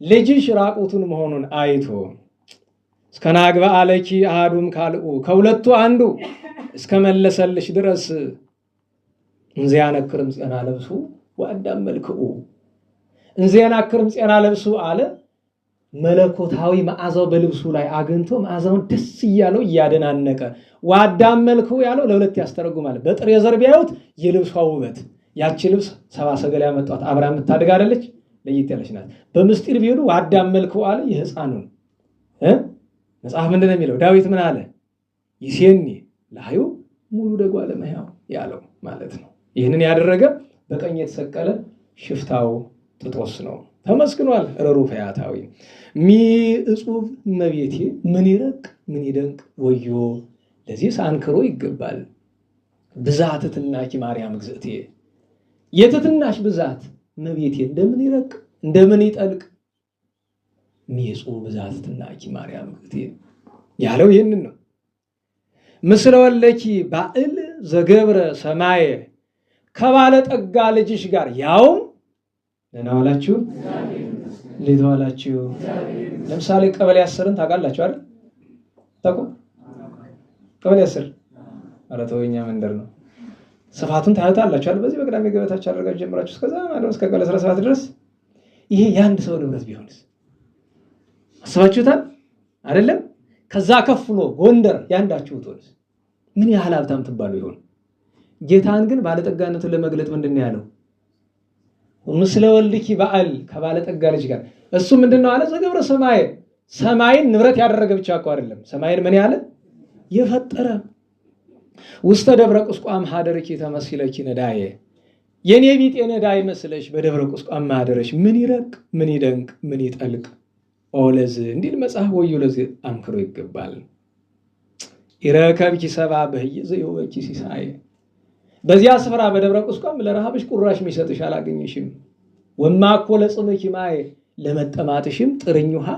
ልጅሽ ራቁቱን መሆኑን አይቶ እስከናግባ አለኪ አሃዱም ካልኡ ከሁለቱ አንዱ እስከመለሰልሽ ድረስ እንዚያነክርም ጸና ለብሱ ወአዳም መልክኡ እንዚያነክርም ጸና ለብሱ አለ። መለኮታዊ መዓዛው በልብሱ ላይ አግንቶ መዓዛውን ደስ እያለው እያደናነቀ ወአዳም መልክኡ ያለው ለሁለት ያስተረጉማል። በጥሬ ዘር ቢያዩት የልብሷ ውበት ያቺ ልብስ ሰባ ሰገል ያመጣት አብራ የምታድግ አይደለች፣ ለየት ያለች ናት። በምስጢር ቢሄዱ ወአዳም መልክኡ አለ የሕፃኑን መጽሐፍ ምንድነው የሚለው? ዳዊት ምን አለ? ይሴኒ ለሐዩ ሙሉ ደጓ ለመሕያው ያለው ማለት ነው። ይህንን ያደረገ በቀኝ የተሰቀለ ሽፍታው ጥጦስ ነው። ተመስግኗል። ረሩ ፈያታዊ ሚእጹብ እመቤቴ ምን ይረቅ ምን ይደንቅ ወዮ ለዚህ ሳንክሮ ይገባል። ብዛት ትትናኪ ማርያም እግዝእቴ የትትናሽ ብዛት እመቤቴ እንደምን ይረቅ እንደምን ይጠልቅ። ሚእጹብ ብዛት ትትናኪ ማርያም እግዝእቴ ያለው ይህንን ነው። ምስለ ወለኪ ባእል ዘገብረ ሰማየ ከባለ ጠጋ ልጅሽ ጋር ያውም ደህና ዋላችሁ? እንዴት ዋላችሁ? ለምሳሌ ቀበሌ 10ን ታውቃላችሁ አይደል? ታውቁ? ቀበሌ 10 አራተኛ መንደር ነው። ስፋቱን ታዩታላችሁ አይደል? በዚህ በቅዳሜ ገበታችሁ አድርጋችሁ ጀምራችሁ እስከዛ ማለት እስከ ቀበሌ 17 ድረስ ይሄ የአንድ ሰው ንብረት ቢሆንስ አስባችሁታል አይደለም? ከዛ ከፍሎ ጎንደር ያንዳችሁ ትሆንስ ምን ያህል ሀብታም ትባሉ ይሆን? ጌታን ግን ባለጠጋነቱን ለመግለጥ ምንድነው ያለው? ምስለ ወልድኪ በዓል ከባለጠጋ ልጅ ጋር እሱ ምንድነው አለ? ዘገብረ ሰማይ ሰማይን ንብረት ያደረገ ብቻ እኮ አይደለም። ሰማይን ምን ያለ የፈጠረ ውስተ ደብረ ቁስቋም ሀደርኪ ተመስለኪ ነዳዬ የኔ ቢጤ ነዳይ መስለሽ በደብረ ቁስቋም ማደረሽ ምን ይረቅ ምን ይደንቅ ምን ይጠልቅ ኦለዝ እንዲል መጽሐፍ ወዩ ለዚህ አንክሮ ይገባል። ይረከብኪ ሰባ በህይዘ ይወኪ ሲሳይ በዚያ ስፍራ በደብረ ቁስቋም ለረሃብሽ ቁራሽ የሚሰጥሽ አላገኘሽም። ወማኮ ለጽምኪ ማይ ለመጠማትሽም ጥርኝ ውሃ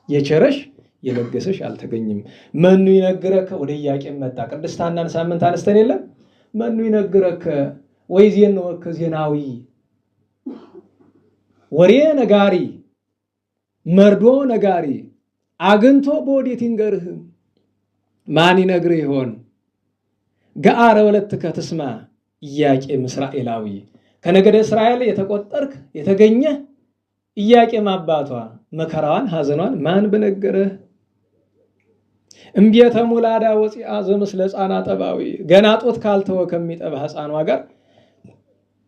የቸረሽ የለገሰሽ አልተገኝም። መኑ ይነግረከ ወደ ኢያቄም መጣ። ቅድስት ሐናን ሳምንት አነስተን የለም መኑ ይነግረከ ወይ ዜና ከዜናዊ ወሬ ነጋሪ መርዶ ነጋሪ አግንቶ በወዴት ይንገርህ? ማን ይነግርህ ይሆን? ገአረ ወለትከ ትስማ ኢያቄም እስራኤላዊ ከነገደ እስራኤል የተቆጠርክ የተገኘ ኢያቄም አባቷ መከራዋን ሐዘኗን ማን በነገረህ? እምቤተ ሙላዳ ወፂአ ዘምስለ ሕፃና ጠባዊ ገና ጦት ካልተወ ከሚጠባ ሕፃኗ ጋር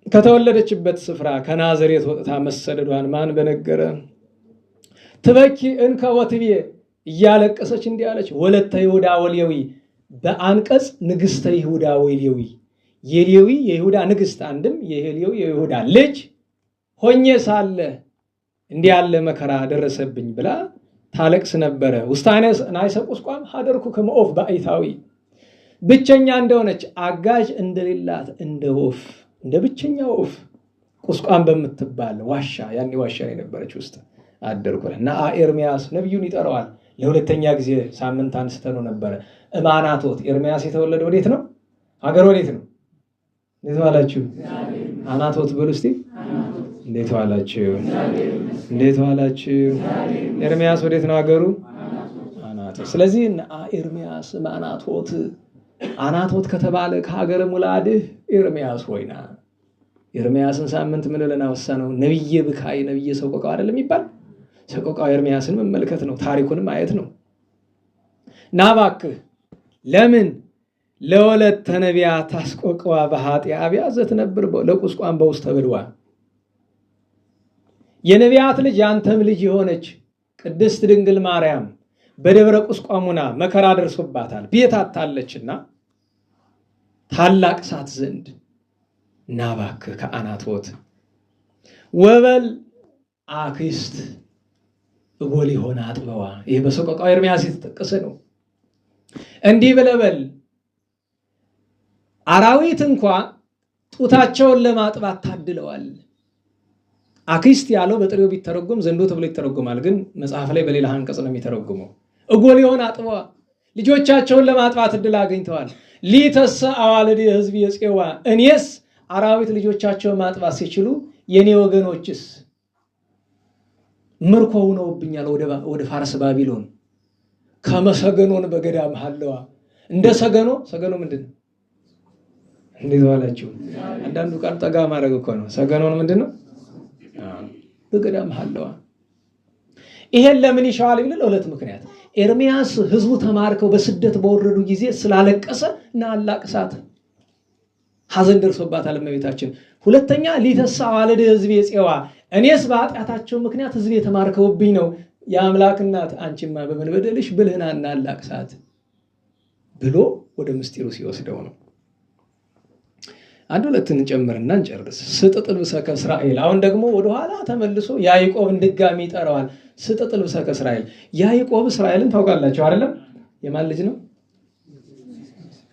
ከተወለደችበት ስፍራ ከናዝሬት ወጥታ መሰደዷን ማን በነገረ? ትበኪ እንከ ወትቤ እያለቀሰች እንዲህ አለች፣ ወለተ ይሁዳ ወሌዊ በአንቀጽ ንግሥተ ይሁዳ ወሌዊ የሌዊ የይሁዳ ንግሥት አንድም የሌዊ የይሁዳ ልጅ ሆኜ ሳለ እንዲህ ያለ መከራ ደረሰብኝ ብላ ታለቅስ ነበረ። ውስታኔ ናይሰ ቁስቋም ሀደርኩ ከመኦፍ ባይታዊ ብቸኛ እንደሆነች አጋዥ እንደሌላት እንደ ወፍ እንደ ብቸኛ ወፍ ቁስቋም በምትባል ዋሻ ያኔ ዋሻ የነበረች ውስጥ አደርኩ እና ኤርሚያስ ነብዩን ይጠራዋል። ለሁለተኛ ጊዜ ሳምንት አንስተነው ነበረ። እማናቶት ኤርሚያስ የተወለደ ወዴት ነው? ሀገር ወዴት ነው? እንዴት ዋላችሁ? አናቶት በሉ እስቲ። እንዴት ዋላችሁ? እንዴት ዋላችሁ? ኤርሚያስ ወዴት ነው ሀገሩ? አናቶት። ስለዚህ ኤርሚያስ አናቶት አናቶት ከተባለ ከሀገረ ሙላድህ ኤርሚያስ ሆይና ኤርሚያስን ሳምንት ምን ብለን አወሳነው? ነብየ ብካይ ነብየ ሰቆቃው አይደለም የሚባል ሰቆቃው ኤርሚያስን መመልከት ነው። ታሪኩን ማየት ነው። ናባክህ ለምን ለወለተ ነቢያት ታስቆቀዋ በኃጢአ አብያዘ ትነብር ለቁስቋም በውስተ ብልዋ የነቢያት ልጅ ያንተም ልጅ የሆነች ቅድስት ድንግል ማርያም በደብረ ቁስቋሙና መከራ ደርሶባታል። ቤት አጣለችና ታላቅ ሳት ዘንድ ናባክህ ከአናቶት ወበል አክስት እጎል ሆነ አጥበዋ። ይሄ በሰቆቃው ኤርሚያስ የተጠቀሰ ነው። እንዲህ ብለበል አራዊት እንኳ ጡታቸውን ለማጥባት ታድለዋል። አክስት ያለው በጥሬው ቢተረጎም ዘንዶ ተብሎ ይተረጎማል። ግን መጽሐፍ ላይ በሌላ አንቀጽ ነው የሚተረጎመው። እጎል ሆነ አጥበዋ ልጆቻቸውን ለማጥባት እድል አግኝተዋል። ሊተሰ አዋልድ ህዝብ የጽዋ እኔስ አራዊት ልጆቻቸውን ማጥባት ሲችሉ የኔ ወገኖችስ ምርኮ ሆነውብኛል ወደ ፋርስ ባቢሎን ከመሰገኖን በገዳም ሐለዋ እንደ ሰገኖ ምንድነው? እንዴት ዋላችሁ? አንዳንዱ ቃል ጠጋ ማድረግ እኮ ነው። ሰገኖን ምንድነው? በገዳም ሐለዋ። ይሄን ለምን ይሻዋል ቢል ለሁለት ምክንያት። ኤርሚያስ ህዝቡ ተማርከው በስደት በወረዱ ጊዜ ስላለቀሰ እና አላቅሳት ሐዘን ደርሶባታል እመቤታችን። ሁለተኛ ሊተሳ ዋለደ ህዝብ የጽዋ እኔስ በኃጢአታቸው ምክንያት ህዝብ የተማርከውብኝ ነው። የአምላክ እናት አንቺማ በምን በደልሽ ብልህናና አላቅሳት ብሎ ወደ ምስጢሩ ሲወስደው ነው። አንድ ሁለትን ጨምርና እንጨርስ። ስጥጥ ልብሰ ከእስራኤል። አሁን ደግሞ ወደኋላ ተመልሶ ያዕቆብን ድጋሚ ይጠራዋል። ስጥጥ ልብሰ ከእስራኤል። ያዕቆብ እስራኤልን ታውቃላችሁ አይደለም? የማን ልጅ ነው?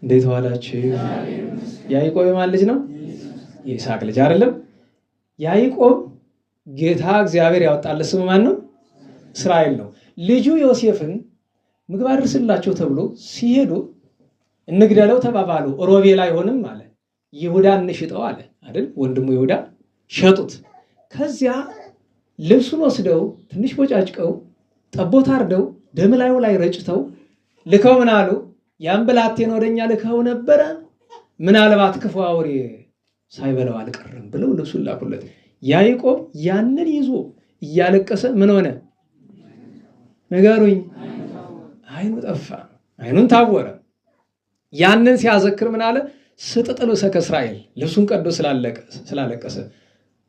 እንዴት ዋላችሁ? ያዕቆብ የማን ልጅ ነው? የይስሐቅ ልጅ አይደለም? ያዕቆብ ጌታ እግዚአብሔር ያወጣለት ስሙ ማን ነው? እስራኤል ነው። ልጁ ዮሴፍን ምግብ አድርስላቸው ተብሎ ሲሄዱ እንግደለው ተባባሉ። ሮቤል አይሆንም አለ። ይሁዳ እንሽጠው አለ አይደል? ወንድሙ ይሁዳ ሸጡት። ከዚያ ልብሱን ወስደው ትንሽ ቦጫጭቀው ጠቦት አርደው ደም ላዩ ላይ ረጭተው ልከው ምን አሉ? ያን ብላቴን ወደኛ ልከው ነበረ፣ ምናልባት ክፉ አውሬ ሳይበላው አልቀረም ብለው ልብሱን ላኩለት። ያዕቆብ ያንን ይዞ እያለቀሰ ምን ሆነ? ንገሩኝ። አይኑ ጠፋ፣ አይኑን ታወረ። ያንን ሲያዘክር ምን አለ? ስጥጥ ልብሰ ከእስራኤል። ልብሱን ቀዶ ስላለቀሰ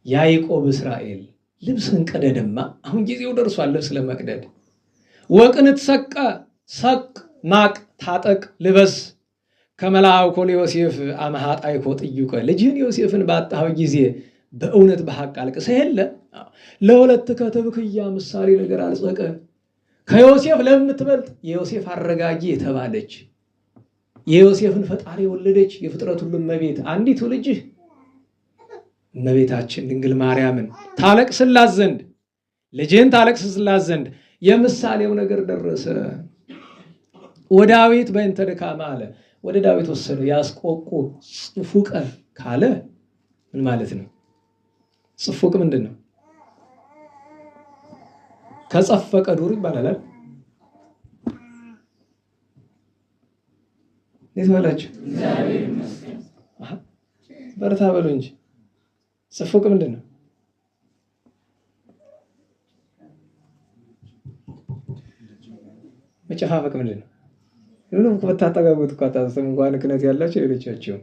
ያዕቆብ እስራኤል ልብስን ቀደደማ፣ አሁን ጊዜው ደርሷል ልብስ ለመቅደድ። ወቅንት ሰቅ ማቅ ታጠቅ ልበስ ከመላእኮ ለዮሴፍ አመሃጣይኮ ጥዩቀ። ልጅህን ዮሴፍን ባጣኸው ጊዜ በእውነት በሐቅ አልቅሰህ የለ ለሁለት ከተብክያ ምሳሌ ነገር አልጸቀ። ከዮሴፍ ለምትበልጥ የዮሴፍ አረጋጊ የተባለች የዮሴፍን ፈጣሪ የወለደች የፍጥረት ሁሉ እመቤት አንዲቱ ልጅህ እመቤታችን ድንግል ማርያምን ታለቅስላት ዘንድ ልጅህን ታለቅስላት ዘንድ የምሳሌው ነገር ደረሰ። ወዳዊት በእንተ ድካማ አለ። ወደ ዳዊት ወሰደው። ያስቆቁ ጽፉቀ ካለ ምን ማለት ነው? ጽፉቅ ምንድን ነው? ከጸፈቀ ዱር ይባላል። እንዴት ዋላችሁ? በርታ በሉ እንጂ። ጽፉቅ ምንድን ነው? መጨፋፈቅ ምንድን ነው? ሁሉም በታጠጋጉት ቋጣሰም እንኳን ክነት ያላቸው ሌሎቻቸው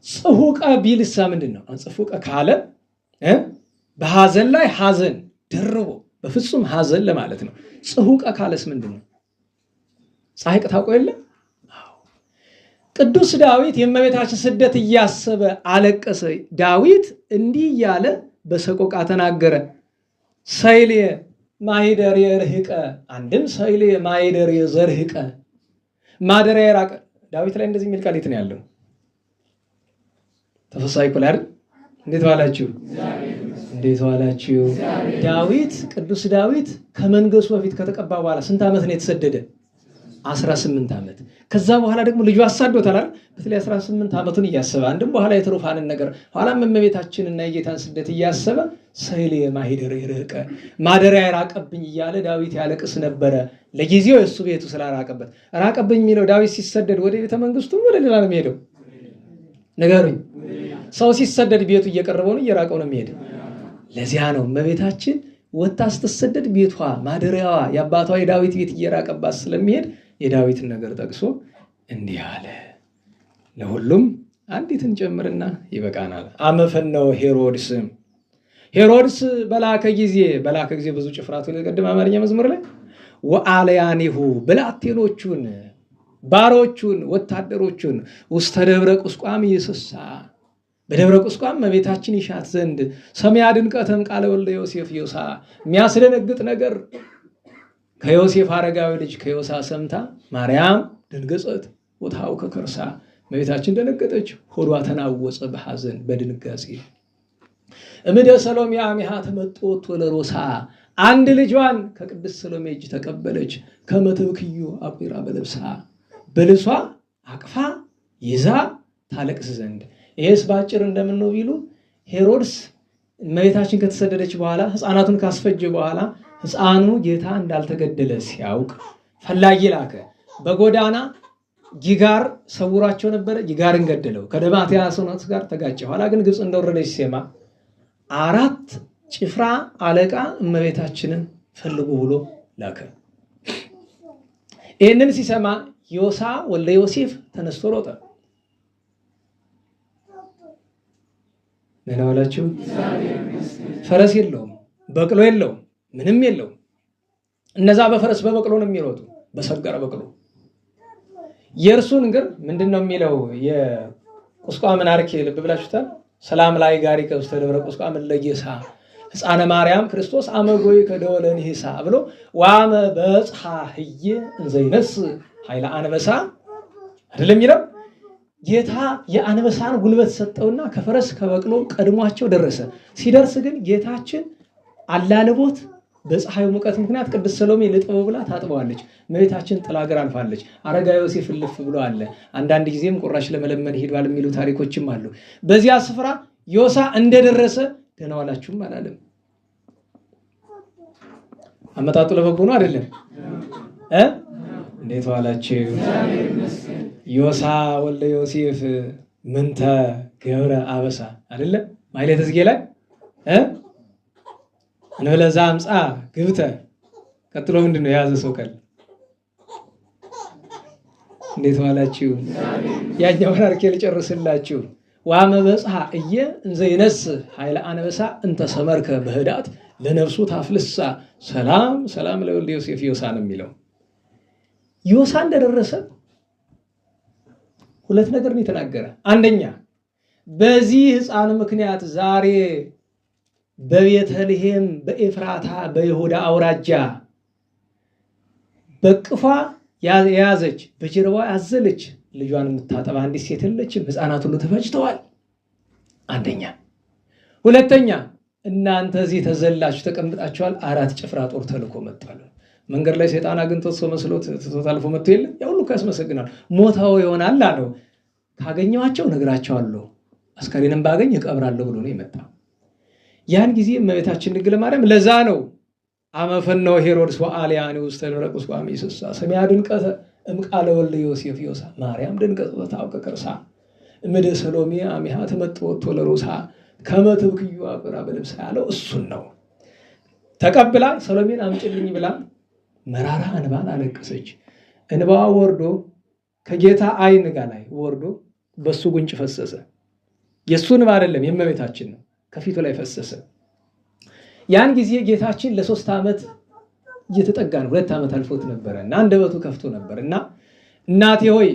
ጽሁቀ ቢልሳ ምንድን ነው? ጽፉቀ ካለ በሐዘን ላይ ሐዘን ደርቦ በፍጹም ሐዘን ለማለት ነው። ጽሁቀ ካለስ ምንድን ነው? ጻይቅ ታውቆ የለ? ቅዱስ ዳዊት የእመቤታችን ስደት እያሰበ አለቀሰ። ዳዊት እንዲህ እያለ በሰቆቃ ተናገረ። ሰይሌ ማይደር የርህቀ፣ አንድም ሰይሌ ማይደር የዘርህቀ፣ ማደሪያ የራቀ። ዳዊት ላይ እንደዚህ የሚል ቃል የት ነው ያለው? ተፈሳይ ኩል አይደል? እንዴት ዋላችሁ? እንዴት ዋላችሁ? ዳዊት ቅዱስ ዳዊት ከመንገሱ በፊት ከተቀባ በኋላ ስንት ዓመት ነው የተሰደደ? 18 ዓመት። ከዛ በኋላ ደግሞ ልጁ አሳዶታል አይደል? በተለይ 18 ዓመቱን እያሰበ አንድም በኋላ የትሩፋንን ነገር ኋላም እመቤታችንና የጌታን ስደት እያሰበ ሰይሌ ማሂደር ይርቀ፣ ማደሪያ የራቀብኝ እያለ ዳዊት ያለቅስ ነበረ። ለጊዜው የእሱ ቤቱ ስላራቀበት ራቀብኝ የሚለው ዳዊት ሲሰደድ ወደ ቤተ መንግስቱ ወደ ሌላ ነው የሚሄደው? ነገሩኝ። ሰው ሲሰደድ ቤቱ እየቀረበው ነው እየራቀው ነው የሚሄድ። ለዚያ ነው እመቤታችን ወጣ ስትሰደድ ቤቷ ማደሪያዋ የአባቷ የዳዊት ቤት እየራቀባት ስለሚሄድ የዳዊትን ነገር ጠቅሶ እንዲህ አለ። ለሁሉም አንዲትን ጨምርና ይበቃናል። አመፈነው ሄሮድስ በላከ ጊዜ ብዙ ጭፍራቱ ለቀደም አማርኛ መዝሙር ላይ ወአለያኒሁ ብላቴኖቹን ባሮቹን ወታደሮቹን ውስተ ደብረ ቁስቋም ይስሳ፣ በደብረ ቁስቋም እመቤታችን ይሻት ዘንድ ሰማያ ድንቀተም ቃለ ወልደ ዮሴፍ ዮሳ፣ የሚያስደነግጥ ነገር ከዮሴፍ አረጋዊ ልጅ ከዮሳ ሰምታ ማርያም ደንገጸት ወታው ከከርሳ፣ እመቤታችን ደነገጠች፣ ሆዷ ተናወጸ በሐዘን በድንጋጼ። እምደ ሰሎሜ አሚሃ ተመጦት ወለሮሳ፣ አንድ ልጇን ከቅድስት ሰሎሜ እጅ ተቀበለች። ከመትብክዩ አቁራ በልብሳ፣ በልሷ አቅፋ ይዛ ታለቅስ ዘንድ። ይሄስ ባጭር እንደምን ነው ቢሉ ሄሮድስ እመቤታችን ከተሰደደች በኋላ ሕፃናቱን ካስፈጀ በኋላ ሕፃኑ ጌታ እንዳልተገደለ ሲያውቅ ፈላጊ ላከ። በጎዳና ጊጋር ሰውሯቸው ነበረ። ጊጋርን ገደለው። ከደማትያስ ጋር ተጋጨ። ኋላ ግን ግብፅ እንደወረደች ሲሰማ 4 ጭፍራ አለቃ እመቤታችንን ፈልጉ ብሎ ላከ። ይህንን ሲሰማ ዮሳ ወልደ ዮሴፍ ተነስቶ ሮጠ። ምን አላችሁ? ፈረስ የለውም፣ በቅሎ የለውም፣ ምንም የለውም። እነዛ በፈረስ በበቅሎ ነው የሚሮጡ፣ በሰገረ በቅሎ። የእርሱን ግን ምንድነው የሚለው? የቁስቋምን አርኬ ልብ ብላችሁታል። ሰላም ላይ ጋሪ ከውስተ ደብረ ቁስቋም ለጌሳ ሕፃነ ማርያም ክርስቶስ አመጎይ ከደወለን ሂሳ ብሎ ዋመ በጽሐ ህየ እንዘይነስ ኃይለ አንበሳ አይደለም ይለው። ጌታ የአንበሳን ጉልበት ሰጠውና ከፈረስ ከበቅሎ ቀድሟቸው ደረሰ። ሲደርስ ግን ጌታችን አላለቦት በፀሐዩ ሙቀት ምክንያት ቅድስት ሰሎሜ ልጥበው ብላ ታጥበዋለች። እመቤታችን ጥላ ሀገር አልፋለች። አረጋ ዮሴፍ እልፍ ብሎ አለ። አንዳንድ ጊዜም ቁራሽ ለመለመን ሄዷል የሚሉ ታሪኮችም አሉ። በዚያ ስፍራ ዮሳ እንደደረሰ ደህና ዋላችሁም አላለም። አመጣጡ ለበጎ ነው አይደለም? እንዴት ዋላችሁ? ዮሳ ወልደ ዮሴፍ ምንተ ገብረ አበሳ አይደለም? ማይሌተ ጽጌ ላይ እንብለዛ አምፃ ግብተ ቀጥሎ ምንድነው የያዘ ሰው ቀል። እንዴት ዋላችሁ? ያኛውን አርኬ ልጨርስላችሁ። ዋመ በጽሐ እየ እንዘ ይነስ ኃይለ አንበሳ እንተ ሰመርከ በህዳት ለነፍሱ ታፍልሳ ሰላም ሰላም ለወልደ ዮሴፍ ዮሳ ነው የሚለው። ዮሳ እንደደረሰ 2 ነገር ነው የተናገረ። አንደኛ በዚህ ሕፃን ምክንያት ዛሬ በቤተልሔም በኤፍራታ በይሁዳ አውራጃ በቅፏ የያዘች በጀርባዋ ያዘለች ልጇን የምታጠባ አንዲት ሴት የለችም። ሕፃናት ሁሉ ተፈጅተዋል። አንደኛ። ሁለተኛ እናንተ እዚህ ተዘላችሁ ተቀምጣችኋል። 4 ጭፍራ ጦር ተልኮ መጥቷል። መንገድ ላይ ሰይጣን አግኝቶት ሰው መስሎት ተታልፎ መጥቶ የለ ያው ሁሉ ያስመሰግናል። ሞታው ይሆናል አለው። ካገኘዋቸው ነግራቸዋለሁ፣ አስከሬንም ባገኝ እቀብራለሁ ብሎ ነው የመጣው። ያን ጊዜ እመቤታችን ድንግል ማርያም ለዛ ነው አመፈነው ሄሮድስ ወአልያኒ ውስተ ደብረ ቁስቋም ይስሳ ሰሚያ ድንቀተ እምቃለ ወልደ ዮሴፍ ዮሳ ማርያም ድንቀተ ታውቀ ከርሳ እምደ ሰሎሜ አሚሃ ተመጥወቶ ለሮሳ ከመትብክዩ አብራ በልብሳ ያለው እሱን ነው። ተቀብላ ሰሎሜን አምጭልኝ ብላ መራራ እንባን አለቀሰች። እንባዋ ወርዶ ከጌታ አይን ጋር ላይ ወርዶ በሱ ጉንጭ ፈሰሰ። የሱ እንባ አይደለም የእመቤታችን ነው፣ ከፊቱ ላይ ፈሰሰ። ያን ጊዜ ጌታችን ለ3 ዓመት እየተጠጋ ነው። 2 ዓመት አልፎት ነበርና አንደበቱ ከፍቶ ነበርና እናቴ ሆይ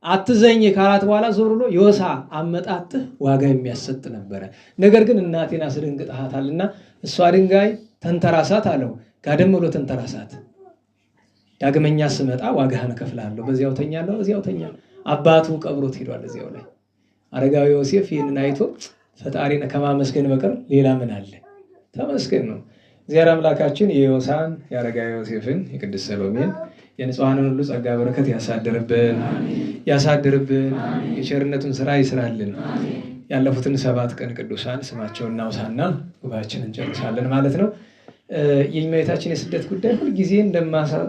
አትዘኝ ካላት በኋላ ዞር ብሎ ዮሳ አመጣጥህ ዋጋ የሚያሰጥ ነበረ። ነገር ግን እናቴን አስደንግጠሃታልና እሷ ድንጋይ ተንተራሳት አለው። ጋደም ብሎ ተንተራሳት። ዳግመኛ ስመጣ ዋጋህን እከፍልሃለሁ። በዚያው ተኛለሁ፣ እዚያው ተኛለሁ። አባቱ ቀብሮት ሄዷል። እዚያው ላይ አረጋዊ ዮሴፍ ይህንን አይቶ ፈጣሪን ከማመስገን በቀር ሌላ ምን አለ? ተመስገን ነው። እግዚአብሔር አምላካችን የዮሳን የአረጋዊ ዮሴፍን የቅድስት ሰሎሜን የንጹሐንን ሁሉ ጸጋ በረከት ያሳድርብን ያሳድርብን። የቸርነቱን ስራ ይስራልን። ያለፉትን 7 ቀን ቅዱሳን ስማቸውን እናውሳና ጉባኤያችንን እንጨርሳለን ማለት ነው። የእመቤታችን የስደት ጉዳይ ሁልጊዜ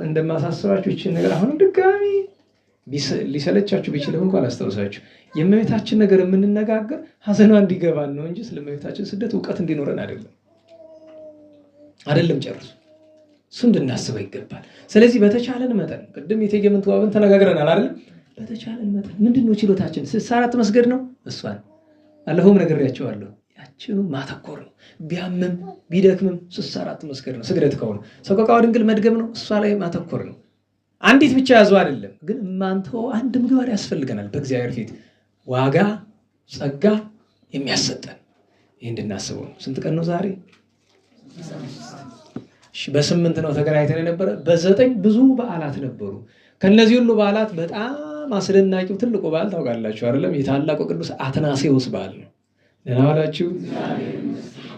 እንደማሳስባችሁ ይችን ነገር አሁንም ድጋሚ ሊሰለቻችሁ ቢችልም እንኳን አላስታውሳችሁ። የእመቤታችን ነገር የምንነጋገር ሀዘኗ እንዲገባን ነው እንጂ ስለ እመቤታችን ስደት እውቀት እንዲኖረን አይደለም ጨርሱ። እሱ እንድናስበው ይገባል። ስለዚህ በተቻለን መጠን ቅድም የእቴጌ ምንትዋብን ተነጋግረናል አይደል? በተቻለን መጠን ምንድነው ችሎታችን? 64 መስገድ ነው። እሷን አለፈውም ነግሬያቸዋለሁ። ያችኑ ማተኮር ነው። ቢያምም ቢደክምም 64 መስገድ ነው። ስግደት ከሆነ ሰቆቃወ ድንግል መድገም ነው። እሷ ላይ ማተኮር ነው። አንዲት ብቻ ያዙ አይደለም ግን ማንተው አንድ ምግባር ያስፈልገናል። በእግዚአብሔር ፊት ዋጋ ጸጋ የሚያሰጠን ይህ እንድናስበው ነው። ስንት ቀን ነው ዛሬ? በ8 ነው ተገናኝተን የነበረ። በ9 ብዙ በዓላት ነበሩ። ከነዚህ ሁሉ በዓላት በጣም አስደናቂው ትልቁ በዓል ታውቃላችሁ አይደለም? የታላቁ ቅዱስ አትናሴዎስ በዓል ነው። ደህና ዋላችሁ።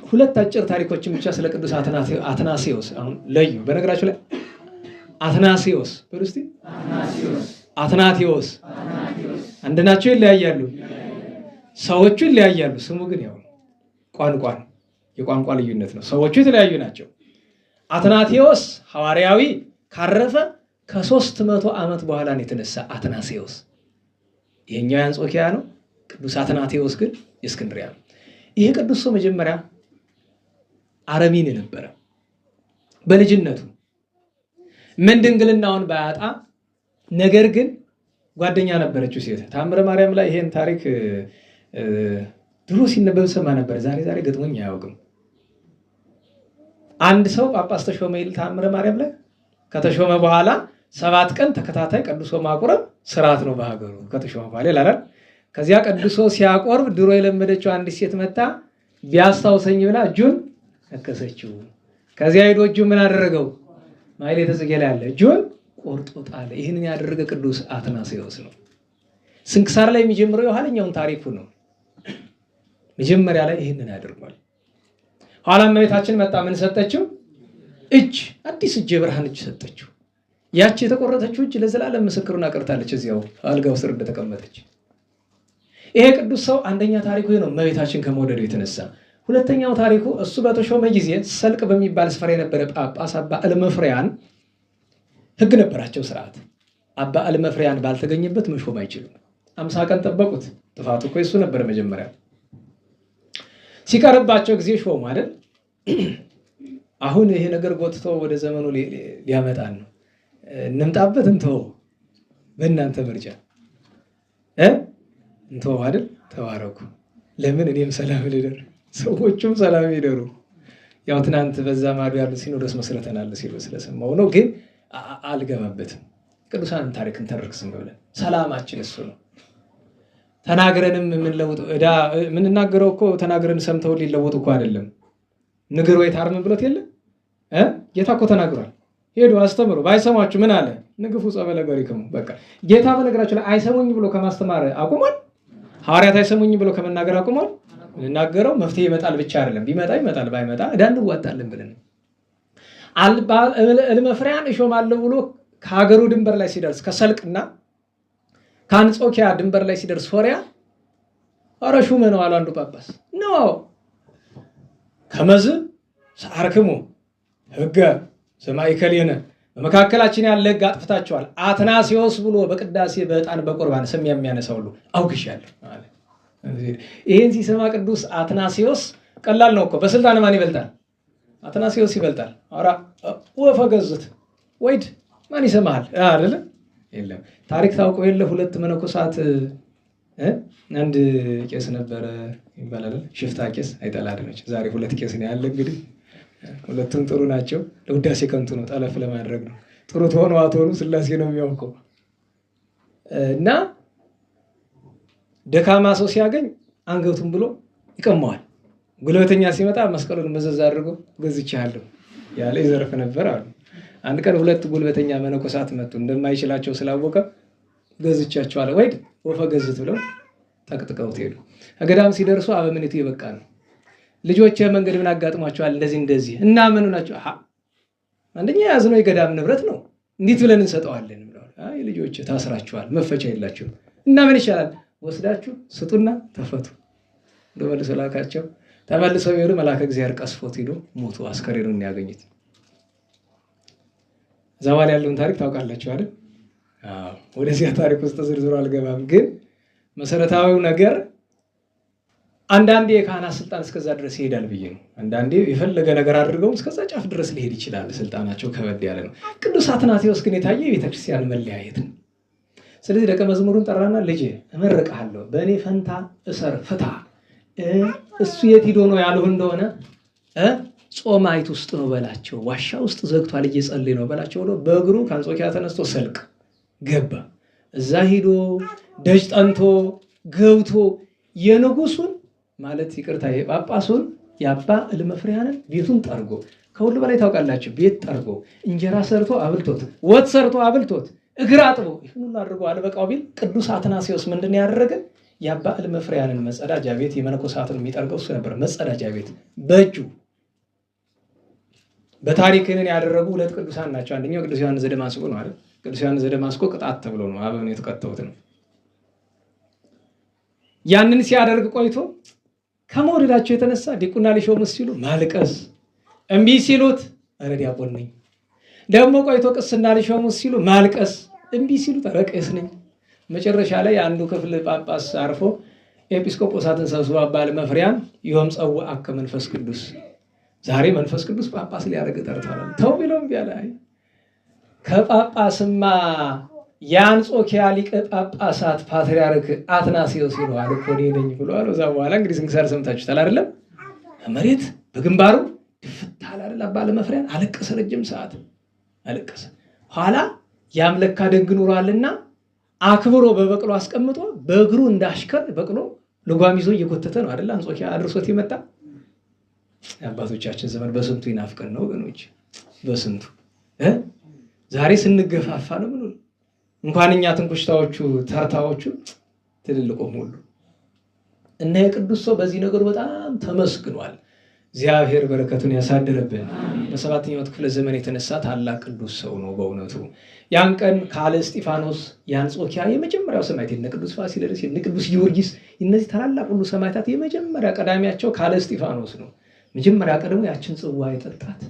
2 አጭር ታሪኮችን ብቻ ስለ ቅዱስ አትናሴዎስ አሁን ለዩ። በነገራችሁ ላይ አትናሴዎስ በርስቲ አትናቴዎስ አንድ ናቸው? ይለያያሉ። ሰዎቹ ይለያያሉ። ስሙ ግን ያው ቋንቋን የቋንቋ ልዩነት ነው። ሰዎቹ የተለያዩ ናቸው። አትናቴዎስ ሐዋርያዊ ካረፈ ከ300 ዓመት በኋላ ነው የተነሳ አትናሴዎስ። ይሄኛው የአንጾኪያ ነው። ቅዱስ አትናቴዎስ ግን የእስክንድርያ ነው። ይሄ ቅዱስ ሰው መጀመሪያ አረሚን ነበረ። በልጅነቱ ምን ድንግልናውን ባያጣ ነገር ግን ጓደኛ ነበረችው ሴት። ታምረ ማርያም ላይ ይሄን ታሪክ ድሮ ሲነበብ ሰማ ነበር። ዛሬ ገጥሞኝ አያውቅም። አንድ ሰው ጳጳስ ተሾመ ይል ታምረ ማርያም ላይ ከተሾመ በኋላ 7 ቀን ተከታታይ ቀድሶ ማቁረብ ስርዓት ነው በሀገሩ። ከተሾመ በኋላ ይላል። ከዚያ ቀድሶ ሲያቆርብ ድሮ የለመደችው አንዲት ሴት መጣ ቢያስታውሰኝ ብላ እጁን ነከሰችው። ከዚያ ሄዶ እጁን ምን አደረገው? ማይሌተ ጽጌ ላይ አለ። እጁን ቆርጦ ጣለ። ይህንን ያደረገ ቅዱስ አትናሴዎስ ነው። ስንክሳር ላይ የሚጀምረው የኋለኛውን ታሪኩ ነው። መጀመሪያ ላይ ይህንን ያደርጓል። ኋላ እመቤታችን መጣ ምን ሰጠችው? እጅ፣ አዲስ እጅ፣ የብርሃን እጅ ሰጠችው። ያቺ የተቆረጠችው እጅ ለዘላለም ምስክሩን አቀርታለች እዚያው አልጋው ስር እንደተቀመጠች። ይሄ ቅዱስ ሰው አንደኛ ታሪኩ ነው እመቤታችን ከመውደዱ የተነሳ። ሁለተኛው ታሪኩ እሱ በተሾመ ጊዜ ሰልቅ በሚባል ስፍራ የነበረ ጳጳስ አባ እልመፍሪያን ሕግ ነበራቸው ስርዓት። አባ እልመፍሪያን ባልተገኘበት መሾም አይችሉም። 50 ቀን ጠበቁት። ጥፋቱ እኮ እሱ ነበር መጀመሪያ። ሲቀርባቸው ጊዜ ሾሙ አይደል? አሁን ይሄ ነገር ጎትቶ ወደ ዘመኑ ሊያመጣን ነው። እንምጣበት እንተው፣ በእናንተ ምርጫ እንተው አይደል? ተባረኩ። ለምን እኔም ሰላም ልደር ሰዎቹም ሰላም ይደሩ። ያው ትናንት በዛ ማዶ ያሉ ሲኖዶስ መስርተናል ሲሉ ስለሰማው ነው። ግን አልገባበትም። ቅዱሳን ታሪክን ተርክስም ብለን ሰላማችን እሱ ነው። ተናግረንም የምንናገረው እኮ ተናግረን ሰምተው ሊለወጡ እኮ አይደለም። ንግር ወይ ታርም ብሎት የለ ጌታ እኮ ተናግሯል። ሄዱ አስተምሩ፣ ባይሰማችሁ ምን አለ? ንግፉ ጸበለ ገሪክሙ። በቃ ጌታ በነገራችሁ ላይ አይሰሙኝ ብሎ ከማስተማር አቁሟል። ሐዋርያት አይሰሙኝ ብሎ ከመናገር አቁሟል። የምንናገረው መፍትሄ ይመጣል ብቻ አይደለም፣ ቢመጣ ይመጣል፣ ባይመጣ ዕዳ እንዋጣለን ብለን እልመፍሪያን እሾማለሁ ብሎ ከሀገሩ ድንበር ላይ ሲደርስ ከሰልቅና ከአንጾኪያ ድንበር ላይ ሲደርስ ሶሪያ ኧረ ሹመ ነው አሉ አንዱ ጳጳስ ነው። ከመዝ ሰዓርክሙ ሕገ ዘማእከሌነ፣ በመካከላችን ያለ ሕግ አጥፍታችኋል። አትናሴዎስ ብሎ በቅዳሴ በዕጣን በቁርባን ስም የሚያነሳው ሁሉ አውግሻለሁ አለ። ይሄን ሲሰማ ቅዱስ አትናሲዮስ ቀላል ነው እኮ በስልጣን ማን ይበልጣል? አትናሲዮስ ይበልጣል። አራ ወፈገዝት ወይድ ማን ይሰማሃል አይደል? የለም ታሪክ ታውቀው የለ ሁለት መነኮሳት አንድ ቄስ ነበረ ይባላል። ሽፍታ ቄስ አይጠላደነች። ዛሬ ሁለት ቄስ ነው ያለ። እንግዲህ ሁለቱም ጥሩ ናቸው። ለውዳሴ ከንቱ ነው፣ ጠለፍ ለማድረግ ነው። ጥሩ ተሆኑ አትሆኑ ስላሴ ነው የሚያውቀው። እና ደካማ ሰው ሲያገኝ አንገቱን ብሎ ይቀማዋል። ጉልበተኛ ሲመጣ መስቀሉን መዘዝ አድርጎ ገዝቻለሁ ያለ ይዘርፍ ነበር አሉ። አንድ ቀን ሁለት ጉልበተኛ መነኮሳት መጡ። እንደማይችላቸው ስላወቀ ገዝቻቸዋል ወይ ወፈ ገዝት ብለው ጠቅጥቀውት ሄዱ። ገዳም ሲደርሱ አበምኔቱ ይበቃ ነው። ልጆች መንገድ ምን አጋጥሟቸዋል? እንደዚህ እና ምን ናቸው? አንደኛ ያዝነው የገዳም ንብረት ነው፣ እንዴት ብለን እንሰጠዋለን ብለዋል። አይ ልጆች ታስራችኋል፣ መፈቻ የላችሁም እና ምን ይሻላል? ወስዳችሁ ስጡና ተፈቱ። እንደመልሶ ላካቸው። ተመልሰው ሄዱ። መልአከ እግዚአብሔር ቀስፎት ሄዶ ሞቱ። አስከሬኑን ያገኙት። ዛዋል ያለውን ታሪክ ታውቃላችሁ አይደል? ወደዚያ ታሪክ ውስጥ ዝርዝሩ አልገባም። ግን መሰረታዊው ነገር አንዳንዴ የካህናት ስልጣን እስከዛ ድረስ ይሄዳል ብዬ ነው። አንዳንዴ የፈለገ ነገር አድርገው እስከዛ ጫፍ ድረስ ሊሄድ ይችላል። ስልጣናቸው ከበድ ያለ ነው። ቅዱስ አትናቴዎስ ግን የታየ የቤተክርስቲያን መለያየት ነው። ስለዚህ ደቀ መዝሙሩን ጠራና ልጄ እመርቅሃለሁ፣ በእኔ ፈንታ እሰር ፍታ። እሱ የት ሂዶ ነው ያሉህ እንደሆነ ጾማይት ውስጥ ነው በላቸው፣ ዋሻ ውስጥ ዘግቷል እየጸለየ ነው በላቸው ብሎ በእግሩ ከአንጾኪያ ተነስቶ ሰልቅ ገባ። እዛ ሂዶ ደጅ ጠንቶ ገብቶ የንጉሱን ማለት ይቅርታ የጳጳሱን የአባ እልመፍሪያንን ቤቱን ጠርጎ፣ ከሁሉ በላይ ታውቃላችሁ ቤት ጠርጎ እንጀራ ሰርቶ አብልቶት፣ ወጥ ሰርቶ አብልቶት፣ እግር አጥቦ ይህን ሁሉ አድርጎ አልበቃው ቢል ቅዱስ አትናሲዮስ ምንድን ያደረገ? የአባ እልመፍሪያንን መጸዳጃ ቤት የመነኮሳትን የሚጠርገው እሱ ነበር። መጸዳጃ ቤት በእጁ በታሪክንን ያደረጉ ሁለት ቅዱሳን ናቸው። አንደኛው ቅዱስ ዮሐንስ ዘደማስቆ ነው አይደል? ቅዱስ ዮሐንስ ዘደማስቆ ቅጣት ተብሎ ነው አበውን የተቀጠውት ነው። ያንን ሲያደርግ ቆይቶ ከመውደዳቸው የተነሳ ዲቁና ሊሾሙት ሲሉ ማልቀስ፣ እምቢ ሲሉት ኧረ ዲያቆን ነኝ። ደግሞ ቆይቶ ቅስና ሊሾሙት ሲሉ ማልቀስ፣ እምቢ ሲሉት ኧረ ቄስ ነኝ። መጨረሻ ላይ አንዱ ክፍል ጳጳስ አርፎ ኤጲስቆጶሳትን ሰብስቦ አባ እልመፍሪያን ዮም ጸውዐከ መንፈስ ቅዱስ፣ ዛሬ መንፈስ ቅዱስ ጳጳስ ሊያደርግ ጠርቷል። ተው ቢለውም ቢያለ ከጳጳስማ የአንጾኪያ ሊቀ ጳጳሳት ፓትርያርክ አትናሲዮስ ይለዋል እኮ እኔ ነኝ ብለዋል። እዛ በኋላ እንግዲህ ስንክሳር ሰምታችሁታል አይደለም? መሬት በግንባሩ ድፍት አለ አይደል? አባ እልመፍሪያን አለቀሰ፣ ረጅም ሰዓት አለቀሰ። ኋላ ያምለካ ደግ ኑሯልና አክብሮ በበቅሎ አስቀምጦ በእግሩ እንዳሽከር በቅሎ ልጓም ይዞ እየጎተተ ነው አይደል አንጾኪያ አድርሶት የመጣ። የአባቶቻችን ዘመን በስንቱ ይናፍቀን ነው ወገኖች፣ በስንቱ ዛሬ ስንገፋፋ ነው ምን እንኳን እኛ ትንኩሽታዎቹ ተርታዎቹ ትልልቆም ሁሉ እና የቅዱስ ሰው በዚህ ነገር በጣም ተመስግኗል። እግዚአብሔር በረከቱን ያሳድርብን። በሰባተኛው ክፍለ ዘመን የተነሳ ታላቅ ቅዱስ ሰው ነው በእውነቱ። ያን ቀን ካለ እስጢፋኖስ የአንጾኪያ የመጀመሪያው ሰማዕት የነ ቅዱስ ፋሲለደስ የነ ቅዱስ ጊዮርጊስ እነዚህ ታላላቅ ሁሉ ሰማዕታት የመጀመሪያ ቀዳሚያቸው ካለ እስጢፋኖስ ነው። መጀመሪያ ቀደሙ ያችን ጽዋ የጠጣት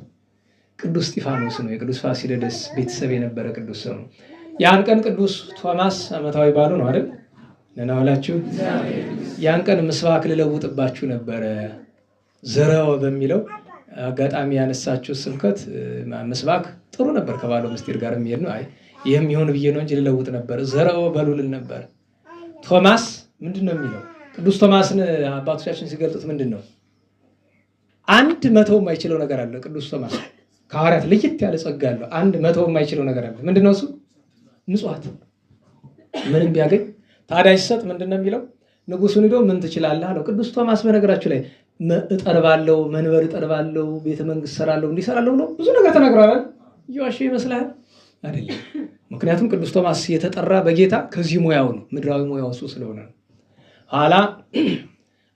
ቅዱስ እስጢፋኖስ ነው። የቅዱስ ፋሲለደስ ቤተሰብ የነበረ ቅዱስ ሰው ነው። ያን ቀን ቅዱስ ቶማስ ዓመታዊ በዓሉ ነው አይደል? ነናውላችሁ ያን ቀን ምስባክ ልለውጥባችሁ ነበረ። ዘረወ በሚለው አጋጣሚ ያነሳችሁ ስብከት ምስባክ ጥሩ ነበር፣ ከባለው ምስጢር ጋር የሚሄድ ነው። አይ ይሄም ይሁን ብዬ ነው እንጂ ልለውጥ ነበር። ዘረወ በሉልን ነበር። ቶማስ ምንድነው የሚለው? ቅዱስ ቶማስን አባቶቻችን ሲገልጡት ምንድነው? 100 የማይችለው ነገር አለ። ቅዱስ ቶማስ ከሐዋርያት ለየት ያለ ጸጋ አለው። 100 የማይችለው ነገር አለ። ምንድነው እሱ? ንጹሐት ምንም ቢያገኝ ታዲያ ይሰጥ ምንድነው የሚለው? ንጉሱን ሄዶ ምን ትችላለህ አለው። ቅዱስ ቶማስ በነገራችሁ ላይ እጠርባለሁ፣ መንበር እጠርባለሁ፣ ቤተ መንግስት ሰራለሁ፣ እንዲሰራለሁ ብሎ ብዙ ነገር ተናግሯል። ይዋሽ ይመስላል አይደለም? ምክንያቱም ቅዱስ ቶማስ የተጠራ በጌታ ከዚህ ሙያው ነው፣ ምድራዊ ሙያው እሱ ስለሆነ ነው። ኋላ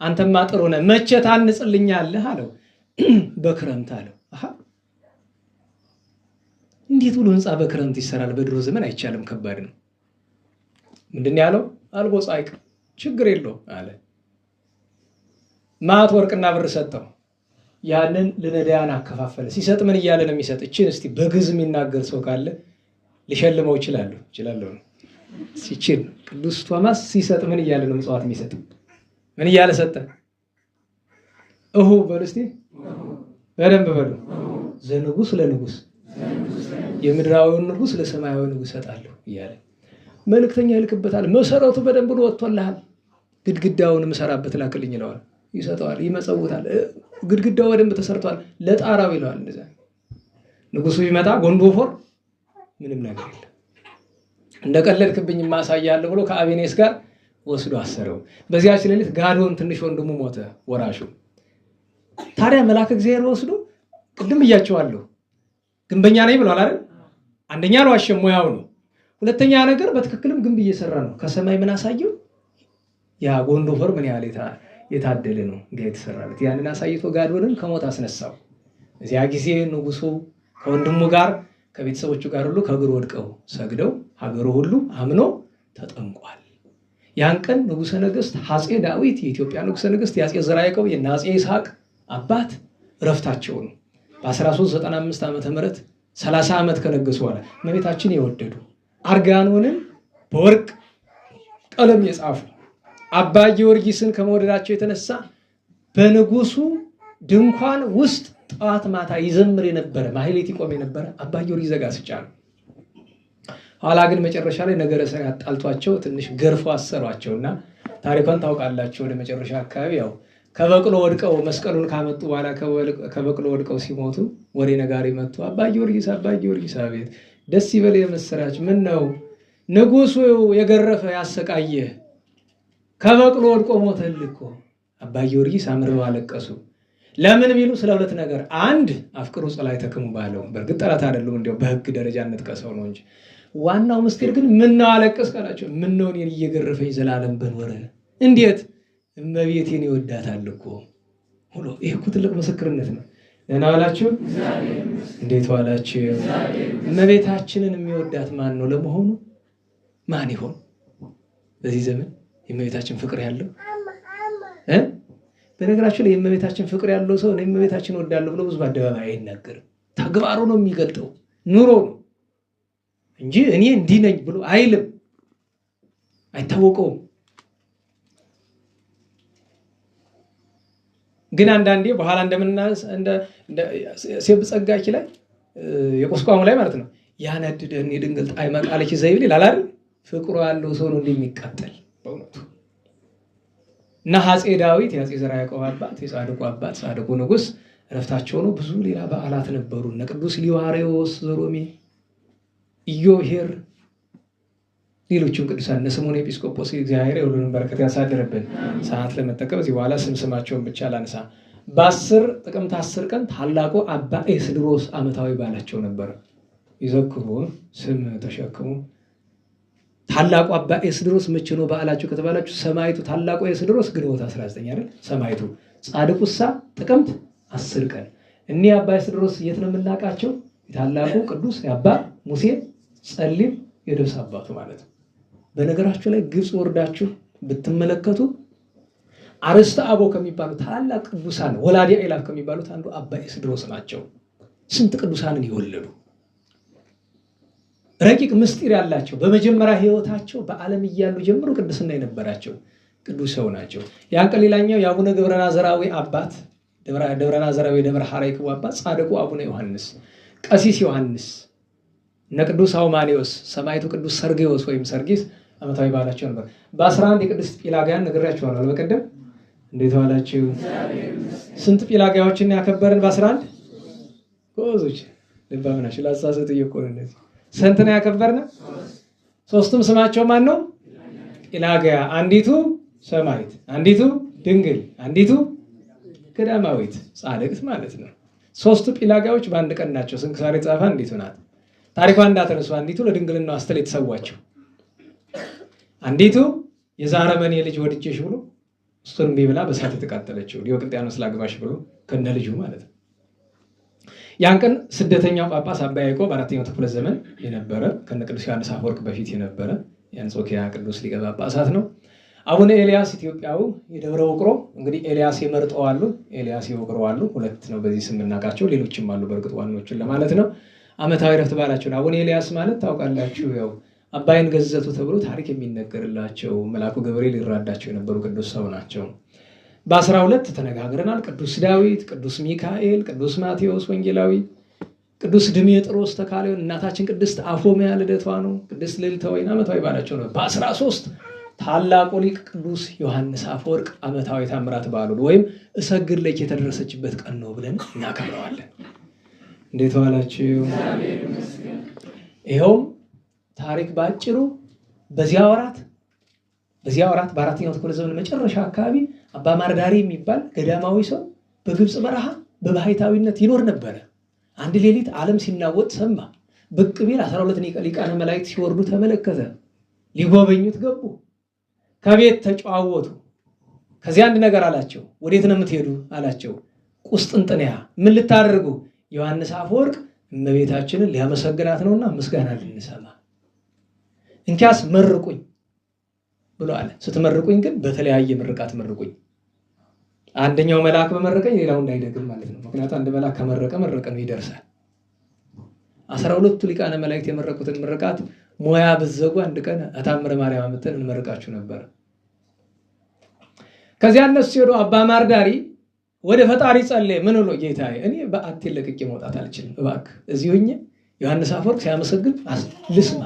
አንተማ ጥሩ ነህ፣ መቼ ታንጽልኛለህ አለው። በክረምት አለው። እንዴት ብሎ ህንፃ በክረምት ይሰራል? በድሮ ዘመን አይቻልም፣ ከባድ ነው። ምንድነው ያለው? አልቦ ጻይቅ ችግር የለውም አለ። ማት ወርቅና ብር ሰጠው። ያንን ለነዳያን አከፋፈለ። ሲሰጥ ምን እያለ ነው የሚሰጥ? እቺን እስቲ በግዕዝ የሚናገር ሰው ካለ ልሸልመው እችላለሁ ነው ሲችል። ቅዱስ ቶማስ ሲሰጥ ምን እያለ ነው ምጽዋት የሚሰጥ? ምን እያለ ሰጠ? እሁ በሉ እስቲ በደንብ በሉ። ዘንጉስ ለንጉስ የምድራዊውን ንጉስ ለሰማያዊ ንጉስ ሰጣለሁ እያለ መልእክተኛ ይልክበታል። መሰረቱ በደንብ ብሎ ወጥቶልሃል፣ ግድግዳውን ምሰራበት ላክልኝ ይለዋል። ይሰጠዋል፣ ይመጸውታል። ግድግዳው በደንብ ተሰርቷል፣ ለጣራው ይለዋል። እንደዛ ንጉሱ ቢመጣ ጎንዶፎር ምንም ነገር የለም። እንደቀለድክብኝ ማሳያለሁ ብሎ ከአቤኔስ ጋር ወስዶ አሰረው። በዚያች ሌሊት ጋዶን ትንሽ ወንድሙ ሞተ፣ ወራሹ። ታዲያ መልአክ እግዚአብሔር ወስዶ ቅድም እያቸዋለሁ ግንበኛ ነኝ ብሏል አይደል? አንደኛ ነው አሸሞያው ነው። ሁለተኛ ነገር በትክክልም ግንብ እየሰራ ነው። ከሰማይ ምን አሳየው? ያ ጎንዶፈር ምን ያህል የታደለ ነው እንዴ የተሰራለት። ያንን አሳይቶ ጋዶንን ከሞት አስነሳው። እዚያ ጊዜ ንጉሱ ከወንድሙ ጋር ከቤተሰቦቹ ጋር ሁሉ ከእግሩ ወድቀው ሰግደው ሀገሩ ሁሉ አምኖ ተጠምቋል። ያን ቀን ንጉሠ ነገሥት አፄ ዳዊት የኢትዮጵያ ንጉሠ ነገሥት የአፄ ዘርዓ ያዕቆብ የአፄ ይስሐቅ አባት እረፍታቸው ነው። በ1395 ዓመተ ምህረት 30 ዓመት ከነገሱ በኋላ እመቤታችን የወደዱ አርጋኖንን በወርቅ ቀለም የጻፉ አባ ጊዮርጊስን ከመወደዳቸው የተነሳ በንጉሱ ድንኳን ውስጥ ጠዋት ማታ ይዘምር የነበረ ማህሌት ይቆም የነበረ አባ ጊዮርጊስ ዘጋስጫ ነው። ኋላ ግን መጨረሻ ላይ ነገረ ሰሪ አጣልቷቸው ትንሽ ገርፎ አሰሯቸውና ታሪኳን ታውቃላችሁ። ወደ መጨረሻ አካባቢ ያው ከበቅሎ ወድቀው መስቀሉን ካመጡ በኋላ ከበቅሎ ወድቀው ሲሞቱ ወሬ ነጋሪ መጥቶ አባ ጊዮርጊስ አቤት ደስ ይበል የምስራች፣ ምን ነው ንጉሱ የገረፈ ያሰቃየ ከበቅሎ ወድቆ ሞተልህ እኮ። አባ ጊዮርጊስ አምርረው አለቀሱ። ለምን ቢሉ ስለ ሁለት ነገር፣ አንድ አፍቅሩ ጸላእተክሙ ባለው፣ በእርግጥ ጠላት አይደሉም እንዲያው በህግ ደረጃ እንጥቀሰው ነው እንጂ ዋናው ምስጢር ግን ምን ነው አለቀስ ካላቸው፣ ምን ነው እኔን እየገረፈኝ ዘላለም በኖረ እንዴት እመቤቴን ይወዳታል እኮ ሁሉ። ይሄ እኮ ትልቅ ምስክርነት ነው። ደህና ዋላችሁ? እንዴት ዋላችሁ? እመቤታችንን የሚወዳት ማን ነው ለመሆኑ? ማን ይሆን በዚህ ዘመን የእመቤታችን ፍቅር ያለው? በነገራችን ላይ የእመቤታችን ፍቅር ያለው ሰው እኔ እመቤታችን እወዳለሁ ብሎ ብዙ በአደባባይ አይናገርም። ተግባሩ ነው የሚገልጠው፣ ኑሮ ነው እንጂ እኔ እንዲህ ነኝ ብሎ አይልም፣ አይታወቀውም። ግን አንዳንዴ በኋላ እንደምናስ ሴብ ጸጋኪ ላይ የቆስቋሙ ላይ ማለት ነው ያነድደን የድንግል ጣይ መቃለች ዘይብል ይላል አይደል? ፍቅሩ ያለው ሰው ነው እንደሚቃጠል በእውነቱ። እና አፄ ዳዊት የአፄ ዘርዓ ያዕቆብ አባት የጻድቁ አባት ጻድቁ ንጉስ እረፍታቸው ነው። ብዙ ሌላ በዓላት ነበሩ። እነ ቅዱስ ሊዋሬዎስ ዘሮሜ፣ ኢዮሄር፣ ሌሎችም ቅዱሳን እነ ስምዖን ኤጲስቆጶስ እግዚአብሔር የሁሉንም በረከት ያሳድርብን። ሰዓት ለመጠቀም እዚህ በኋላ ስማቸውን ብቻ ላንሳ። ጥቅምት 10 ቀን ታላቁ አባ ኤስድሮስ ዓመታዊ በዓላቸው ነበር። ይዘክሩ ስም ተሸክሙ። ታላቁ አባ ኤስድሮስ መቼ ነው በዓላቸው ከተባላችሁ፣ ሰማይቱ ታላቁ ኤስድሮስ ግንቦት 19 አይደል? ሰማይቱ ጻድቁሳ ጥቅምት 10 ቀን። እኒህ አባ ኤስድሮስ የት ነው የምናውቃቸው? የታላቁ ቅዱስ የአባ ሙሴ ጸሊም የደብስ አባቱ ማለት ነው። በነገራችሁ ላይ ግብፅ ወርዳችሁ ብትመለከቱ አርስተ አቦ ከሚባሉ ታላላቅ ቅዱሳን ወላዲ አእላፍ ከሚባሉት አንዱ አባ ኤስድሮስ ናቸው። ስንት ቅዱሳንን የወለዱ ረቂቅ ምስጢር ያላቸው፣ በመጀመሪያ ህይወታቸው በዓለም እያሉ ጀምሮ ቅድስና የነበራቸው ቅዱስ ሰው ናቸው። ያን ቀን ሌላኛው የአቡነ ገብረ ናዝራዊ አባት ደብረ ናዝራዊ ደብረ ሐራይክቡ አባት ጻድቁ አቡነ ዮሐንስ፣ ቀሲስ ዮሐንስ፣ እነ ቅዱስ አውማኒዎስ፣ ሰማዕቱ ቅዱስ ሰርጌዎስ ወይም ሰርጊስ ዓመታዊ በዓላቸው ነበር። በ11 የቅድስት ጲላጋያን ነግሬያችኋለሁ በቀደም። እንዴት ዋላችሁ? ስንት ጲላጋዮችን ያከበርን? በ11 ጎዞች ልባምናችሁ ላሳሰት እየቆነ እንደዚህ ስንት ነው ያከበርን? ሶስቱም ስማቸው ማን ነው? ጲላጋያ። አንዲቱ ሰማዕት፣ አንዲቱ ድንግል፣ አንዲቱ ገዳማዊት ጻድቅት ማለት ነው። ሶስቱ ጲላጋዮች በአንድ ቀን ናቸው። ስንክሳር የጻፈ እንዲቱ ናት። ታሪኳ እንዳተረሱ አንዲቱ ለድንግልና አስተል የተሰዋቸው፣ አንዲቱ የዛረመኔ ልጅ ወድጄሽ ብሎ እሱን ቢብላ በሳት የተቃጠለችው ዲዮቅልጥያኖስ ላግባሽ ብሎ ከነ ልጁ ማለት ነው። ያን ቀን ስደተኛው ጳጳስ አባ ያዕቆብ በአራተኛው ክፍለ ዘመን የነበረ ከነ ቅዱስ ዮሐንስ አፈወርቅ በፊት የነበረ የአንጾኪያ ቅዱስ ሊቀ ጳጳሳት ነው። አቡነ ኤልያስ ኢትዮጵያው የደብረ ውቅሮ እንግዲህ ኤልያስ የመርጠው አሉ፣ ኤልያስ የውቅሮ አሉ። ሁለት ነው በዚህ ስም እናውቃቸው፣ ሌሎችም አሉ በእርግጥ ዋናዎችን ለማለት ነው። ዓመታዊ ረፍት በዓላቸው አቡነ ኤልያስ ማለት ታውቃላችሁ፣ ያው አባይን ገዘቱ ተብሎ ታሪክ የሚነገርላቸው መልአኩ ገብርኤል ይራዳቸው የነበሩ ቅዱስ ሰው ናቸው። በ12 ተነጋግረናል። ቅዱስ ዳዊት፣ ቅዱስ ሚካኤል፣ ቅዱስ ማቴዎስ ወንጌላዊ፣ ቅዱስ ድሜጥሮስ ተካልዮን፣ እናታችን ቅድስት አፎምያ ልደቷ ነው። ቅድስት ልዕልተ ወይን ዓመታዊ በዓላቸው ነው። በ13 ታላቁ ሊቅ ቅዱስ ዮሐንስ አፈወርቅ ዓመታዊ ታምራት በዓሉ ወይም እሰግድ ለኪ የተደረሰችበት ቀን ነው ብለን እናከብረዋለን። እንዴት ዋላችሁ? ይኸውም ታሪክ ባጭሩ በዚያ ወራት በአራተኛው ክፍለ ዘመን መጨረሻ አካባቢ አባ ማርዳሪ የሚባል ገዳማዊ ሰው በግብፅ በረሃ በባሕታዊነት ይኖር ነበረ። አንድ ሌሊት ዓለም ሲናወጥ ሰማ። ብቅ ቢል 12 ሊቃነ መላእክት ሲወርዱ ተመለከተ። ሊጎበኙት ገቡ። ከቤት ተጨዋወቱ። ከዚያ አንድ ነገር አላቸው። ወዴት ነው የምትሄዱ አላቸው። ቁስጥንጥንያ። ምን ልታደርጉ? ዮሐንስ አፈወርቅ እመቤታችንን ሊያመሰግናት ነውና ምስጋና ልንሰማ፣ እንኪያስ መርቁኝ ብሎ አለ። ስትመርቁኝ ግን በተለያየ ምርቃት መርቁኝ። አንደኛው መልአክ በመረቀኝ ሌላው እንዳይደግም ማለት ነው። ምክንያቱም አንድ መልአክ ከመረቀ ነው ይደርሳል። 12ቱ ሊቃነ መላእክት የመረቁትን ምርቃት ሞያ ብዘጉ አንድ ቀን አታምረ ማርያም አምጥተን እንመርቃችሁ ነበር። ከዚያ እነሱ ሲሄዱ አባ ማርዳሪ ወደ ፈጣሪ ጸለየ። ምን ብሎ? ጌታዬ እኔ በዓቴን ለቅቄ መውጣት አልችልም፣ እባክህ እዚህ ሆኜ ዮሐንስ አፈወርቅ ሲያመሰግን ልስማ።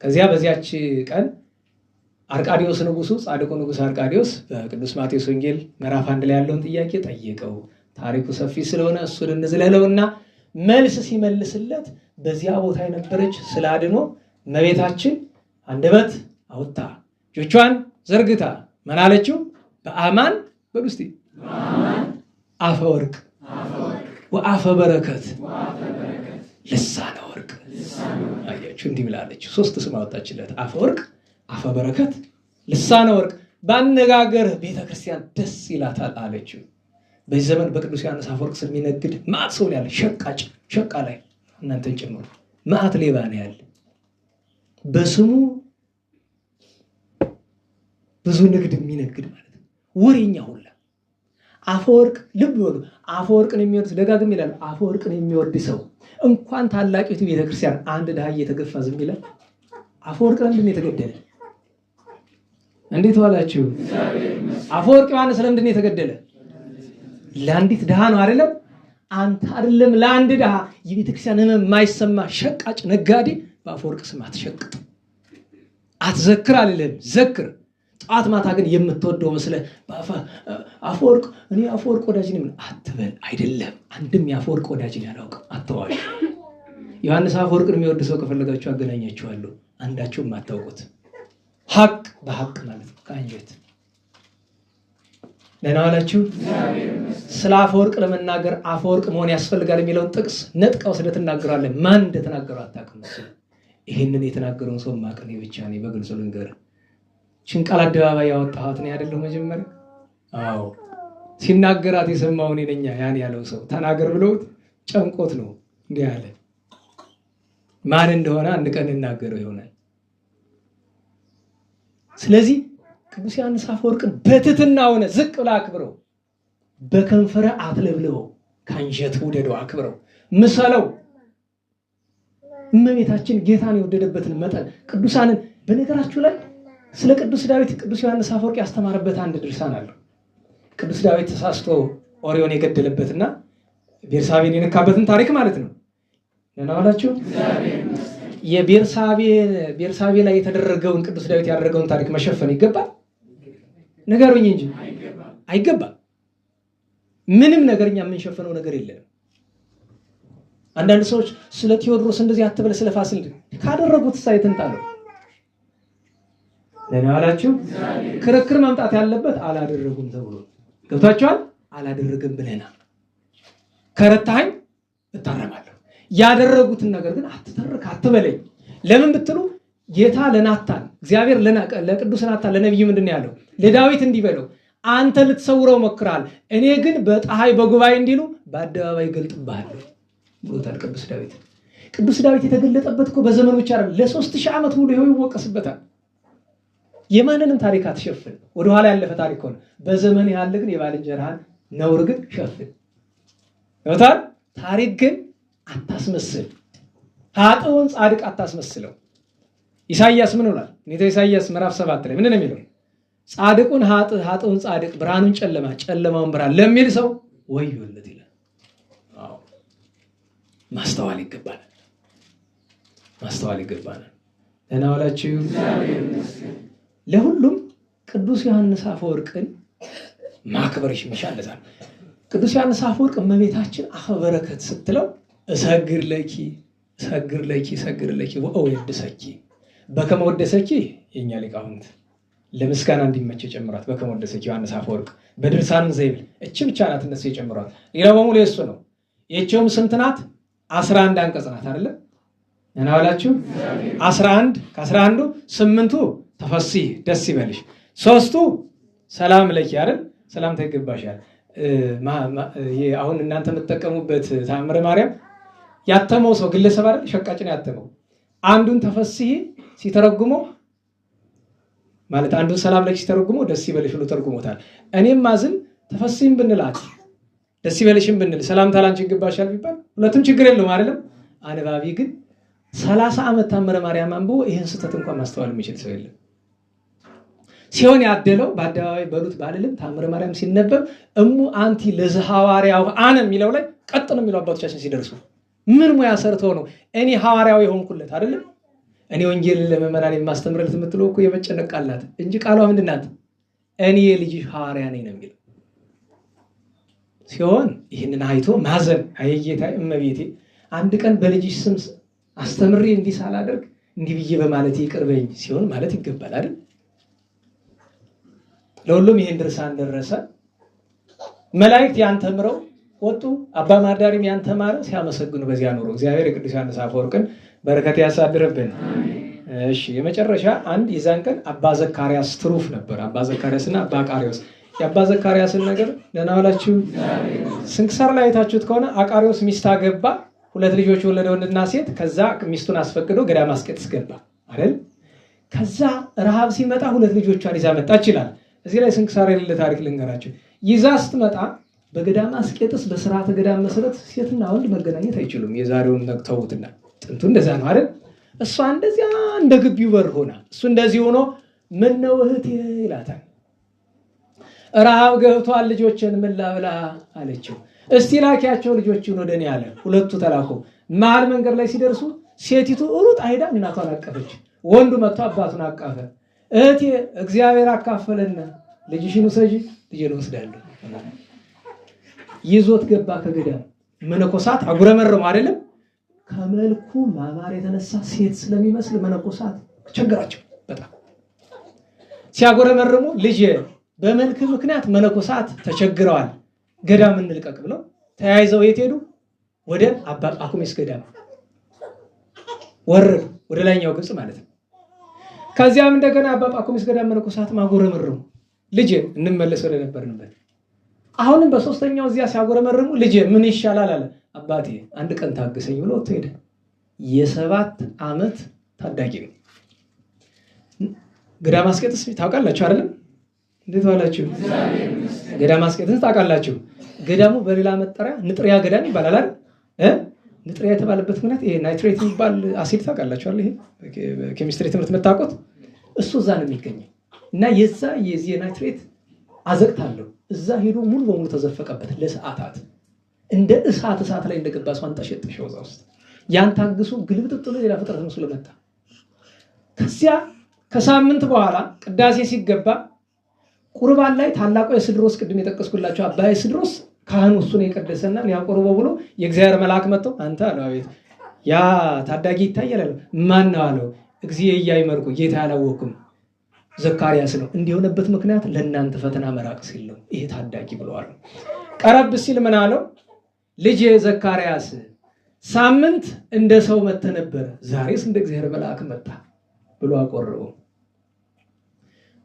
ከዚያ በዚያች ቀን አርቃዲዮስ ንጉሱ፣ ጻድቁ ንጉስ አርቃዲዮስ በቅዱስ ማቴዎስ ወንጌል ምዕራፍ 1 ላይ ያለውን ጥያቄ ጠየቀው። ታሪኩ ሰፊ ስለሆነ እሱን እንዝለለውና መልስ ሲመልስለት በዚያ ቦታ የነበረች ስለ አድኖ እመቤታችን አንደበት አውጥታ እጆቿን ዘርግታ ምን አለችው? በአማን በጉስቲ አፈወርቅ ወአፈ በረከት ልሳነ ወርቅ። አያችሁ እንዲህ ብላለች። 3 ስም አወጣችለት። አፈወርቅ፣ አፈ በረከት፣ ልሳነ ወርቅ። ባነጋገር ቤተክርስቲያን ደስ ይላታል አለችው። በዚህ ዘመን በቅዱስ ዮሐንስ አፈወርቅ ስም የሚነግድ ማዕት ሰው ያለ ሸቃ ላይ እናንተን ጨምሮ ማዕት ሌባ ነው ያለ። በስሙ ብዙ ንግድ የሚነግድ ማለት ነው። ወሬኛ ሁላ አፈወርቅ። ልብ በሉ፣ አፈወርቅን የሚወድ ደጋግም ይላል። አፈወርቅን የሚወድ ሰው እንኳን ታላቂቱ ቤተክርስቲያን አንድ ድሃ እየተገፋ ዝም ይላል። አፈወርቅ ለምንድን ነው የተገደለ? እንዴት ዋላችሁ? አፈወርቅ ዮሐንስ ለምንድን ነው የተገደለ? ለአንዲት ድሃ ነው አይደለም? አንተ አይደለም ለአንድ ድሃ የቤተክርስቲያን ሕመም የማይሰማ ሸቃጭ ነጋዴ በአፈወርቅ ስም አትሸቅጥ፣ አትዘክር አልልህም፣ ዘክር። ጠዋት ማታ ግን የምትወደው መስለ አፈወርቅ እኔ አፈወርቅ ወዳጅ ነኝ አትበል። አይደለም፣ አንድም የአፈወርቅ ወዳጅን ያላውቅም። አትዋሽ። ዮሐንስ አፈወርቅን የሚወድ ሰው ከፈለጋችሁ አገናኛችኋለሁ። አንዳችሁም አታውቁት። ሀቅ በሀቅ ማለት ነው ከአንጀት። ደህና ዋላችሁ? ስለ አፈወርቅ ለመናገር አፈወርቅ መሆን ያስፈልጋል የሚለውን ጥቅስ ነጥቀው ስለተናገራለን። ማን እንደተናገረው አታውቅም። ይህንን የተናገረውን ሰው ማቀኔ ብቻ ነኝ። በግልጽ ልንገርህ፣ ቃል አደባባይ ያወጣኋት ነው አይደለም? መጀመሪያ አዎ፣ ሲናገራት የሰማው እኔ ነኝ። ያን ያለው ሰው ተናገር ብለውት ጨንቆት ነው እንዲህ ያለ። ማን እንደሆነ አንድ ቀን እናገረው ይሆናል። ስለዚህ ቅዱስ ዮሐንስ አፈወርቅን በትህትና ሆነ ዝቅ ብላ አክብረው፣ በከንፈረ አትለብልበው፣ ከአንጀት ውደደው፣ አክብረው፣ ምሰለው። እመቤታችን ጌታን የወደደበትን መጠን ቅዱሳንን። በነገራችሁ ላይ ስለ ቅዱስ ዳዊት ቅዱስ ዮሐንስ አፈወርቅ ያስተማረበት አንድ ድርሳን አለው። ቅዱስ ዳዊት ተሳስቶ ኦሪዮን የገደለበትና ቤርሳቤን የነካበትን ታሪክ ማለት ነው። ደህና ዋላችሁ? የቤርሳቤ ላይ የተደረገውን ቅዱስ ዳዊት ያደረገውን ታሪክ መሸፈን ይገባል? ነገሩኝ እንጂ አይገባም። ምንም ነገርኛ የምንሸፈነው ነገር የለንም። አንዳንድ ሰዎች ስለ ቴዎድሮስ እንደዚህ አትበል፣ ስለ ፋሲል ካደረጉት ሳይተንታለው። ደህና ዋላችሁ? ክርክር መምጣት ያለበት አላደረጉም ተብሎ ገብታችኋል? አላደረግም ብለና ከረታኸኝ እታረማለሁ። ያደረጉትን ነገር ግን አትተርክ አትበለኝ። ለምን ብትሉ ጌታ ለናታን እግዚአብሔር ለቅዱስ ናታን ለነቢዩ ምንድን ነው ያለው? ለዳዊት እንዲህ በለው፣ አንተ ልትሰውረው ሞክረሃል፣ እኔ ግን በፀሐይ በጉባኤ እንዲሉ በአደባባይ ገልጥብሃለሁ ብሎታል ቅዱስ ዳዊት። ቅዱስ ዳዊት የተገለጠበት እኮ በዘመኑ ብቻ አይደለም፣ ለ3000 ዓመት ሙሉ ይኸው ይወቀስበታል። የማንንም ታሪክ አትሸፍን፣ ወደኋላ ያለፈ ታሪክ ሆነ። በዘመን ያለ ግን የባልንጀራህን ነውር ግን ሸፍን። ይወታል። ታሪክ ግን አታስመስል። ኃጥኡን ጻድቅ አታስመስለው። ኢሳይያስ ምን ይላል? ኔታ ኢሳይያስ ምዕራፍ 7 ላይ ምንድን ነው የሚለው? ጻድቁን ኃጥእ ኃጥኡን ጻድቅ ብርሃኑን ጨለማ ጨለማውን ብርሃን ለሚል ሰው ወዮለት ይላል። አዎ ማስተዋል ይገባናል። ማስተዋል ይገባናል። ደህና ዋላችሁ። ለሁሉም ቅዱስ ዮሐንስ አፈወርቅን ማክበር ይሻል። ለዛ ቅዱስ ዮሐንስ አፈወርቅ እመቤታችን አፈ በረከት ስትለው እሰግር ለኪ እሰግር ለኪ እሰግር ለኪ ወእወድሰኪ በከመ ወደሰኪ የኛ ሊቃውንት ለምስጋና እንዲመች ጨምሯት በከመ ወደሰኪ ዮሐንስ አፈወርቅ በድርሳኑ ዘይብል እቺ ብቻ ናት እነሱ የጨምሯት። ሌላው በሙሉ የሱ ነው። የቸውም ስንት ናት? 11 አንቀጽ ናት አይደለ? እና ዋላችሁ 11 ከ11ዱ 8ቱ ተፈሲ ደስ ይበልሽ፣ 3ቱ ሰላም ለኪ አይደል? ሰላምታ ይገባሻል። አሁን እናንተ የምትጠቀሙበት ተአምረ ማርያም ያተመው ሰው ግለሰብ አይደል? ሸቃጭን ያተመው አንዱን ተፈሲ ሲተረጉመው ማለት አንዱን ሰላም ለኪ ሲተረጉመው ደስ ይበልሽ ብሎ ተርጉሞታል። እኔም ማዝን ተፈሲም ብንላት ደስ ይበልሽም ብንል ሰላምታ ላንቺ ይገባሻል ቢባል ሁለቱም ችግር የለውም አይደለም? አንባቢ ግን 30 ዓመት ተአምረ ማርያም አንብቦ ይህን ስህተት እንኳን ማስተዋል የሚችል ሰው የለም። ሲሆን ያደለው በአደባባይ በሉት ባልልም ተአምረ ማርያም ሲነበብ እሙ አንቲ ለዘሐዋርያው አነ የሚለው ላይ ቀጥ ነው የሚለው አባቶቻችን ሲደርሱ ምን ሙያ ሰርተው ነው እኔ ሐዋርያው የሆንኩለት አይደለም? እኔ ወንጌል ለምእመናን የማስተምርለት የምትለው እኮ የመጨነቅ ቃል ናት እንጂ ቃሏ ምንድን ናት? እኔ የልጅሽ ሐዋርያ ነኝ ነው የሚለው። ሲሆን ይህንን አይቶ ማዘን አየጌታ እመቤቴ አንድ ቀን በልጅሽ ስም አስተምሬ እንዲህ ሳላደርግ እንዲህ ብዬ በማለት ይቅርበኝ ሲሆን ማለት ይገባል አይደል? ለሁሉም ይህን ድርሳን ደረሰ። መላእክት ያን ተምረው ወጡ። አባ ማርዳሪም ያን ተማረ። ሲያመሰግኑ በዚያ ኖሮ እግዚአብሔር የቅዱስ ዮሐንስ አፈወርቅን በረከት ያሳድርብን። እሺ የመጨረሻ አንድ የዛን ቀን አባ ዘካርያስ ትሩፍ ነበር። አባ ዘካርያስና አባ አቃሪዎስ። የአባ ዘካርያስን ነገር ደህና ዋላችሁ። ስንክሳር ላይ አይታችሁት ከሆነ አቃሪዎስ ሚስት አገባ፣ 2 ልጆች ወለደ፣ ወንድና ሴት። ከዛ ሚስቱን አስፈቅዶ ገዳመ አስቄጥስ ገባ አይደል? ከዛ ረሃብ ሲመጣ 2 ልጆቿን ይዛ መጣች ይላል። እዚህ ላይ ስንክሳር የሌለ ታሪክ ልንገራችሁ። ይዛ ስትመጣ በገዳመ አስቄጥስ በስርዓተ ገዳም መሰረት ሴትና ወንድ መገናኘት አይችሉም። የዛሬውን ተውትና ጥንቱ እንደዛ ነው አይደል? እሷ እንደዚያ እንደ ግቢው በር ሆና እሱ እንደዚህ ሆኖ ምን ነው እህቴ ይላታል። ረሃብ ገብቷል ልጆችን ምን ላብላ አለችው። እስቲ ላኪያቸው ልጆችን ወደ እኔ አለ። 2ቱ ተላኩ። መሀል መንገድ ላይ ሲደርሱ ሴቲቱ ሩጥ አይዳ እናቷን አቀፈች። ወንዱ መጥቶ አባቱን አቀፈ። እህቴ እግዚአብሔር አካፈለና ልጅሽን ውሰጂ፣ ልጄን ወስዳለሁ። ይዞት ገባ ከገዳም። መነኮሳት አጉረመረሙ አይደለም? ከመልኩ ማማር የተነሳ ሴት ስለሚመስል መነኮሳት ቸገራቸው በጣም ሲያጎረመረሙ። ልጅ በመልክ ምክንያት መነኮሳት ተቸግረዋል፣ ገዳም እንልቀቅ ብለው ተያይዘው የት ሄዱ? ወደ አባ ጳኩሚስ ገዳም ወረዱ፣ ወደ ላይኛው ግብጽ ማለት ነው። ከዚያም እንደገና አባ ጳኩሚስ ገዳም መነኮሳት ማጎረመረሙ። ልጅ እንመለስ ወደ ነበርንበት። አሁንም በሶስተኛው እዚያ ሲያጎረመርሙ ልጅ ምን ይሻላል አለ። አባቴ አንድ ቀን ታገሰኝ ብሎ ሄደ። የ7 ዓመት ታዳጊ ነው። ገዳመ አስቄጥስ ታውቃላችሁ አይደለም? እንዴት ዋላችሁ? ገዳመ አስቄጥስ ታውቃላችሁ? ገዳሙ በሌላ መጠሪያ ንጥሪያ ገዳም ይባላል አይደል? ንጥሪያ የተባለበት ምክንያት ይሄ ናይትሬት የሚባል አሲድ ታውቃላችሁ አይደል? ይሄ በኬሚስትሪ ትምህርት የምታውቁት እሱ እዛ ነው የሚገኘው። እና የዚህ ናይትሬት አዘቅት አለው። እዛ ሄዶ ሙሉ በሙሉ ተዘፈቀበት ለሰዓታት። እንደ እሳት ላይ እንደገባ ሰው አንጠሸጠሸው እዛ ውስጥ። ያን ታግሶ ግልብጥ ብሎ ሌላ ፍጥረት መስሎ መጣ። ከዚያ ከሳምንት በኋላ ቅዳሴ ሲገባ ቁርባን ላይ ታላቁ የስድሮስ ቅድም የጠቀስኩላችሁ አባ የስድሮስ ካህኑ እሱን የቀደሰና ሊያቆርበው ብሎ የእግዚአብሔር መልአክ መጥቶ አንተ አለው። አቤት። ያ ታዳጊ ይታያል አለው። ማን ነው አለው። እግዚአብሔር ያይመርኩ ጌታ አላወኩም ዘካርያስ ነው። እንዲሆነበት ምክንያት ለእናንተ ፈተና መራቅ ሲል ነው ይሄ ታዳጊ ብለዋል። ቀረብ ሲል ምን አለው? ልጅ ዘካርያስ ሳምንት እንደ ሰው መጥተ ነበር፣ ዛሬስ እንደ እግዚአብሔር መልአክ መጣ ብሎ አቆረበው።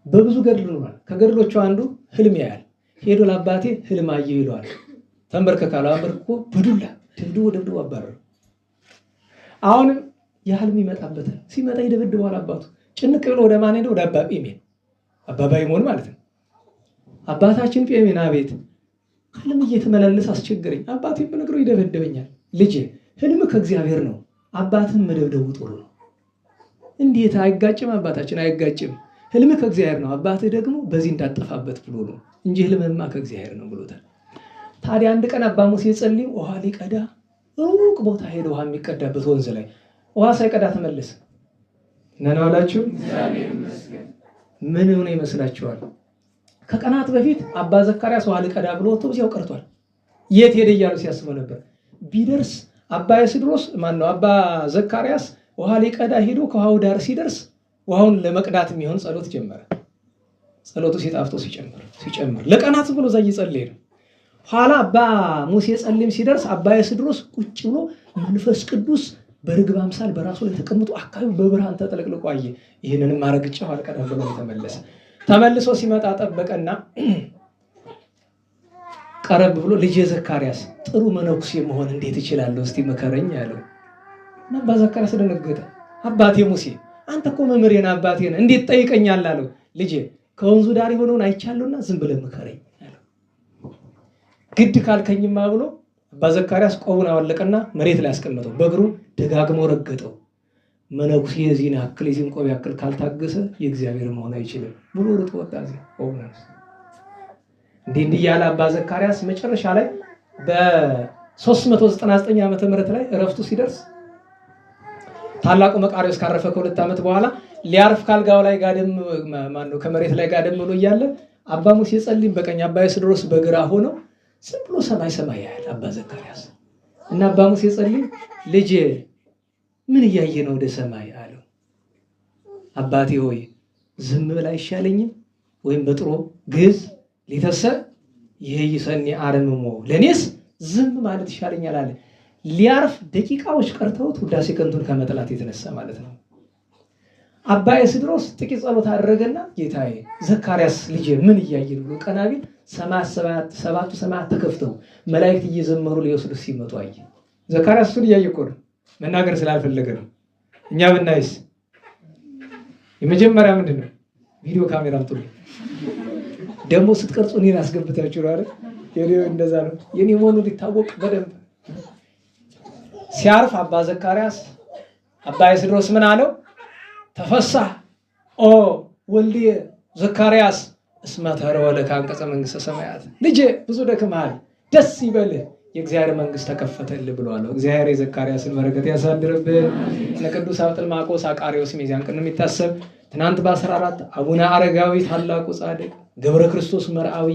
በብዙ ገድል ነው። ከገድሎቹ አንዱ ህልም ያያል። ሄዶ ለአባቴ ህልም አየሁ ይለዋል። ተንበርከካለው። አንበርክኮ በዱላ ደብድቦ አባረረ። አሁንም የህልም ይመጣበታል። ሲመጣ ይደበድበዋል። አባቱ ጭንቅ ብሎ ወደ ማን ሄደ? ወደ አባ ጴሜን። አባ ባይሞን ማለት ነው። አባታችን ጴሜን አቤት፣ ህልም እየተመላለስ አስቸገረኝ። አባቴ በነገሩ ይደበድበኛል። ልጄ ህልም ከእግዚአብሔር ነው፣ አባትን መደብደቡ ጥሩ ነው። እንዴት አይጋጭም? አባታችን አይጋጭም። ህልም ከእግዚአብሔር ነው፣ አባትህ ደግሞ በዚህ እንዳጠፋበት ብሎ ነው እንጂ ህልምማ ከእግዚአብሔር ነው ብሎታል። ታዲያ አንድ ቀን አባ ሙሴ ጸልይ ውሃ ሊቀዳ ሩቅ ቦታ ሄደ። ውሃ የሚቀዳበት ወንዝ ላይ ውሃ ሳይቀዳ ተመለሰ። ነን አላችሁ። ምን ሆነ ይመስላችኋል? ከቀናት በፊት አባ ዘካርያስ ውሃ ሊቀዳ ብሎ ወጥቶ እዚያው ቀርቷል። የት ሄደ እያሉ ሲያስበው ነበር። ቢደርስ አባ ኤስድሮስ ማነው አባ ዘካርያስ ውሃ ሊቀዳ ሄዶ ከውሃው ዳር ሲደርስ ውሃውን ለመቅዳት የሚሆን ጸሎት ጀመረ። ጸሎቱ ሲጣፍጦ ሲጨምር ለቀናት ብሎ እዛ እየጸለየ ነው። ኋላ አባ ሙሴ ጸልም ሲደርስ አባ ኤስድሮስ ቁጭ ብሎ መንፈስ ቅዱስ በርግብ አምሳል በራሱ ላይ ተቀምጦ አካባቢው በብርሃን ተጠልቅልቆ አየ። ይህንንም አረግጫው አልቀዳም ብሎ ተመልሶ ሲመጣ ጠበቀና ቀረብ ብሎ ልጄ ዘካርያስ ጥሩ መነኩሴ መሆን እንዴት እችላለሁ እስቲ መከረኝ አለው። አባ ዘካርያስ ደነገጠ። አባቴ ሙሴ አንተ እኮ መምህሬን አባቴን እንዴት ጠይቀኛለህ አለው። ልጄ ከወንዙ ዳር የሆነውን አይቻለሁና ዝም ብለህ መከረኝ አለው። ግድ ካልከኝማ ብሎ አባ ዘካርያስ ቆቡን አወለቀና መሬት ላይ አስቀመጠው። በእግሩ ደጋግሞ ረገጠው። መነኩሴ የዚህን ያክል የዚህን ቆብ ያክል ካልታገሰ የእግዚአብሔር መሆን አይችልም ብሎ ሩጦ ወጣ። እንዲህ ያለ አባ ዘካርያስ መጨረሻ ላይ በ399 ዓመተ ምህረት ላይ እረፍቱ ሲደርስ ታላቁ መቃርዮስ ካረፈ ከ2 ዓመት በኋላ ሊያርፍ ካልጋው ላይ ጋደም ማነው ከመሬት ላይ ጋደም ብሎ እያለ አባ ሙሴ ጸልይ በቀኝ አባ ኤስድሮስ በግራ ሆነው ዝም ብሎ ሰማይ ያያል አባ ዘካርያስ እና አባ ሙሴ ጸልይ ልጄ ምን እያየ ነው ወደ ሰማይ አለው። አባቴ ሆይ ዝም ብላ አይሻለኝም ወይም በጥሮ ግዝ ሊተሰ ይሄ ይሰኒ አረምሞ ለኔስ ዝም ማለት ይሻለኛል አለ። ሊያርፍ ደቂቃዎች ቀርተውት ውዳሴ ከንቱን ከመጥላት የተነሳ ማለት ነው። አባ ኤስድሮስ ጥቂት ጸሎት አደረገና ጌታዬ ዘካርያስ ልጄ ምን እያየ ነው ብሎ ቀና ቢል ሰባቱ ሰማያት ተከፍተው መላእክት እየዘመሩ ሊወስዱት ሲመጡ አየ። ዘካርያስ እሱን እያየ እኮ ነው፣ መናገር ስላልፈለገ ነው። እኛ ብናይስ የመጀመሪያ ምንድን ነው? ቪዲዮ ካሜራ አምጡልኝ ደግሞ ስትቀርጹ እኔን አስገብታችሁ ነው አይደል? የኔው እንደዛ ነው። የኔ መሆኑ ሊታወቅ በደንብ ሲያርፍ አባ ዘካርያስ አባ ኤስድሮስ ምን አለው? ተፈሳህ ኦ ወልዴ ዘካርያስ እስመ ተርወ ለከ አንቀጸ መንግሥተ ሰማያት። ልጄ ብዙ ደክመሃል፣ ደስ ይበልህ የእግዚአብሔር መንግስት ተከፈተልህ ብሏል። እግዚአብሔር የዘካርያስን በረከት ያሳድርብን። ለቅዱስ አብጥልማቆስ አቃሪዎስ የዚያን ቀን የሚታሰብ ትናንት በ14 አቡነ አረጋዊ ታላቁ ጻድቅ፣ ገብረ ክርስቶስ መርአዊ፣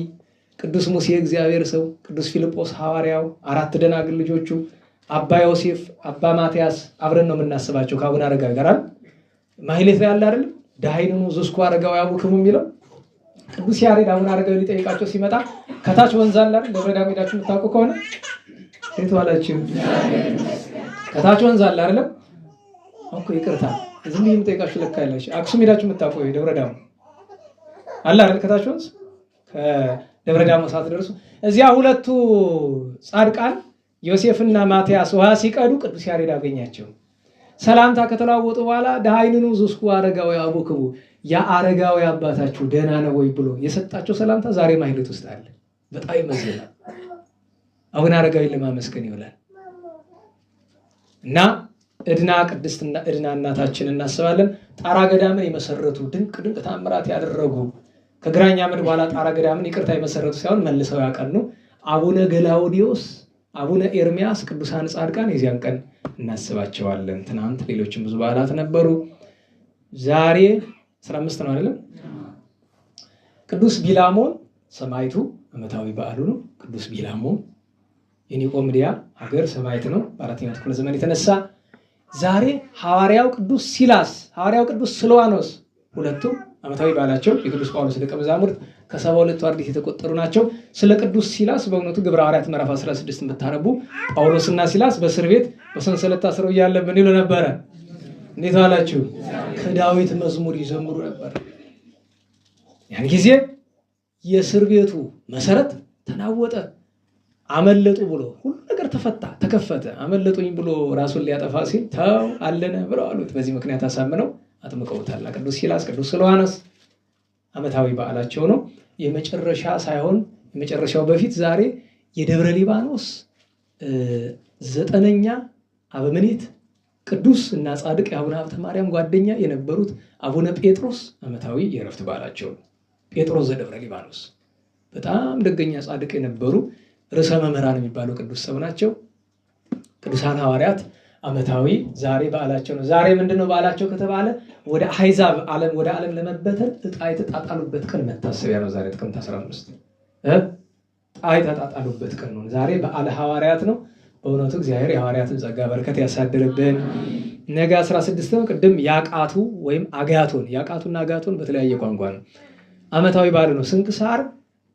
ቅዱስ ሙሴ እግዚአብሔር ሰው፣ ቅዱስ ፊልጶስ ሐዋርያው፣ 4 ደናግል ልጆቹ አባ ዮሴፍ፣ አባ ማትያስ አብረን ነው የምናስባቸው ከአቡነ አረጋዊ ጋር ማህሌት ላይ ያለ አይደል? ዳይኑ ዝስኩ አረጋዊ አቡክሙ የሚለው ቅዱስ ያሬድ አቡነ አረጋዊ ሊጠይቃቸው ሲመጣ ከታች ወንዝ አለ አይደል? ደብረ ዳሞ ሄዳችሁ የምታውቁ ከሆነ ሴት ዋላችሁ ከታች ወንዝ አለ አይደል? ኦኬ ይቅርታ ዝም ብዬ የምጠይቃችሁ ለካ ያላችሁ አክሱም ሄዳችሁ የምታውቁ ደብረ ዳሞ አለ አይደል? ከታች ወንዝ ከደብረ ዳሞ ሳትደርሱ እዚያ ሁለቱ ጻድቃን ዮሴፍና ማትያስ ውሃ ሲቀዱ ቅዱስ ያሬድ አገኛቸው። ሰላምታ ከተለዋወጡ በኋላ ዳይኑ ዝስኩ አረጋዊ አቡክሙ ያ አረጋዊ አባታችሁ ደህና ነው ወይ ብሎ የሰጣቸው ሰላምታ ዛሬ ማህሌት ውስጥ አለ። በጣም ይመዝናል። አቡነ አረጋዊ ለማመስገን ይውላል እና እድና ቅድስትና እድና እናታችን እናስባለን። ጣራ ገዳምን የመሰረቱ ድንቅ ተአምራት ያደረጉ ከግራኛ ዓመት በኋላ ጣራ ገዳምን ይቅርታ የመሰረቱ ሳይሆን መልሰው ያቀኑ አቡነ ገላውዲዮስ፣ አቡነ ኤርሚያስ ቅዱሳን ጻድቃን የዚያን ቀን እናስባቸዋለን። ትናንት ሌሎችም ብዙ በዓላት ነበሩ። ዛሬ 15 ነው አይደለም? ቅዱስ ቢላሞን ሰማዕቱ ዓመታዊ በዓሉ ነው። ቅዱስ ቢላሞን የኒቆምዲያ ሀገር ሰማዕት ነው። በ4ኛው ክፍለ ዘመን የተነሳ ዛሬ ሐዋርያው ቅዱስ ሲላስ፣ ሐዋርያው ቅዱስ ስልዋኖስ ሁለቱም ዓመታዊ በዓላቸው የቅዱስ ጳውሎስ ደቀ መዛሙርት ከ72 አርድእት የተቆጠሩ ናቸው። ስለ ቅዱስ ሲላስ በእውነቱ ግብረ ሐዋርያት ምዕራፍ 16 የምታነቡ ጳውሎስና ሲላስ በእስር ቤት በሰንሰለት ታስረው እያለ ምን ይሉ ነበረ? እንዴት ዋላችሁ? ከዳዊት መዝሙር ይዘምሩ ነበር። ያን ጊዜ የእስር ቤቱ መሰረት ተናወጠ። አመለጡ ብሎ ሁሉ ነገር ተከፈተ። አመለጡኝ ብሎ ራሱን ሊያጠፋ ሲል ተው አለነ ብለው አሉት። በዚህ ምክንያት አሳምነው አጥምቀውታል። ቅዱስ ሲላስ ቅዱስ ስልዋኖስ ዓመታዊ በዓላቸው ነው። የመጨረሻ ሳይሆን የመጨረሻው በፊት ዛሬ የደብረ ሊባኖስ 9ኛ አበምኔት ቅዱስ እና ጻድቅ የአቡነ ሀብተ ማርያም ጓደኛ የነበሩት አቡነ ጴጥሮስ ዓመታዊ የዕረፍት በዓላቸው ነው። ጴጥሮስ ዘደብረ ሊባኖስ በጣም ደገኛ ጻድቅ የነበሩ ርዕሰ መምህራን የሚባሉ ቅዱስ ሰው ናቸው። ቅዱሳን ሐዋርያት ዓመታዊ ዛሬ በዓላቸው ነው። ዛሬ ምንድነው በዓላቸው ከተባለ ወደ አሕዛብ ዓለም ወደ ዓለም ለመበተን ዕጣ የተጣጣሉበት ቀን መታሰቢያ ነው። ዛሬ ጥቅምት 15 ዕጣ የተጣጣሉበት ቀን ነው። ዛሬ በዓለ ሐዋርያት ነው። በእውነቱ እግዚአብሔር የሐዋርያትን ጸጋ በረከት ያሳድርብን። ነገ 16 ነው። ቅድም ያቃቱ ወይም አጋቶን ያቃቱና አጋቶን በተለያየ ቋንቋ ነው። ዓመታዊ በዓል ነው። ስንክሳር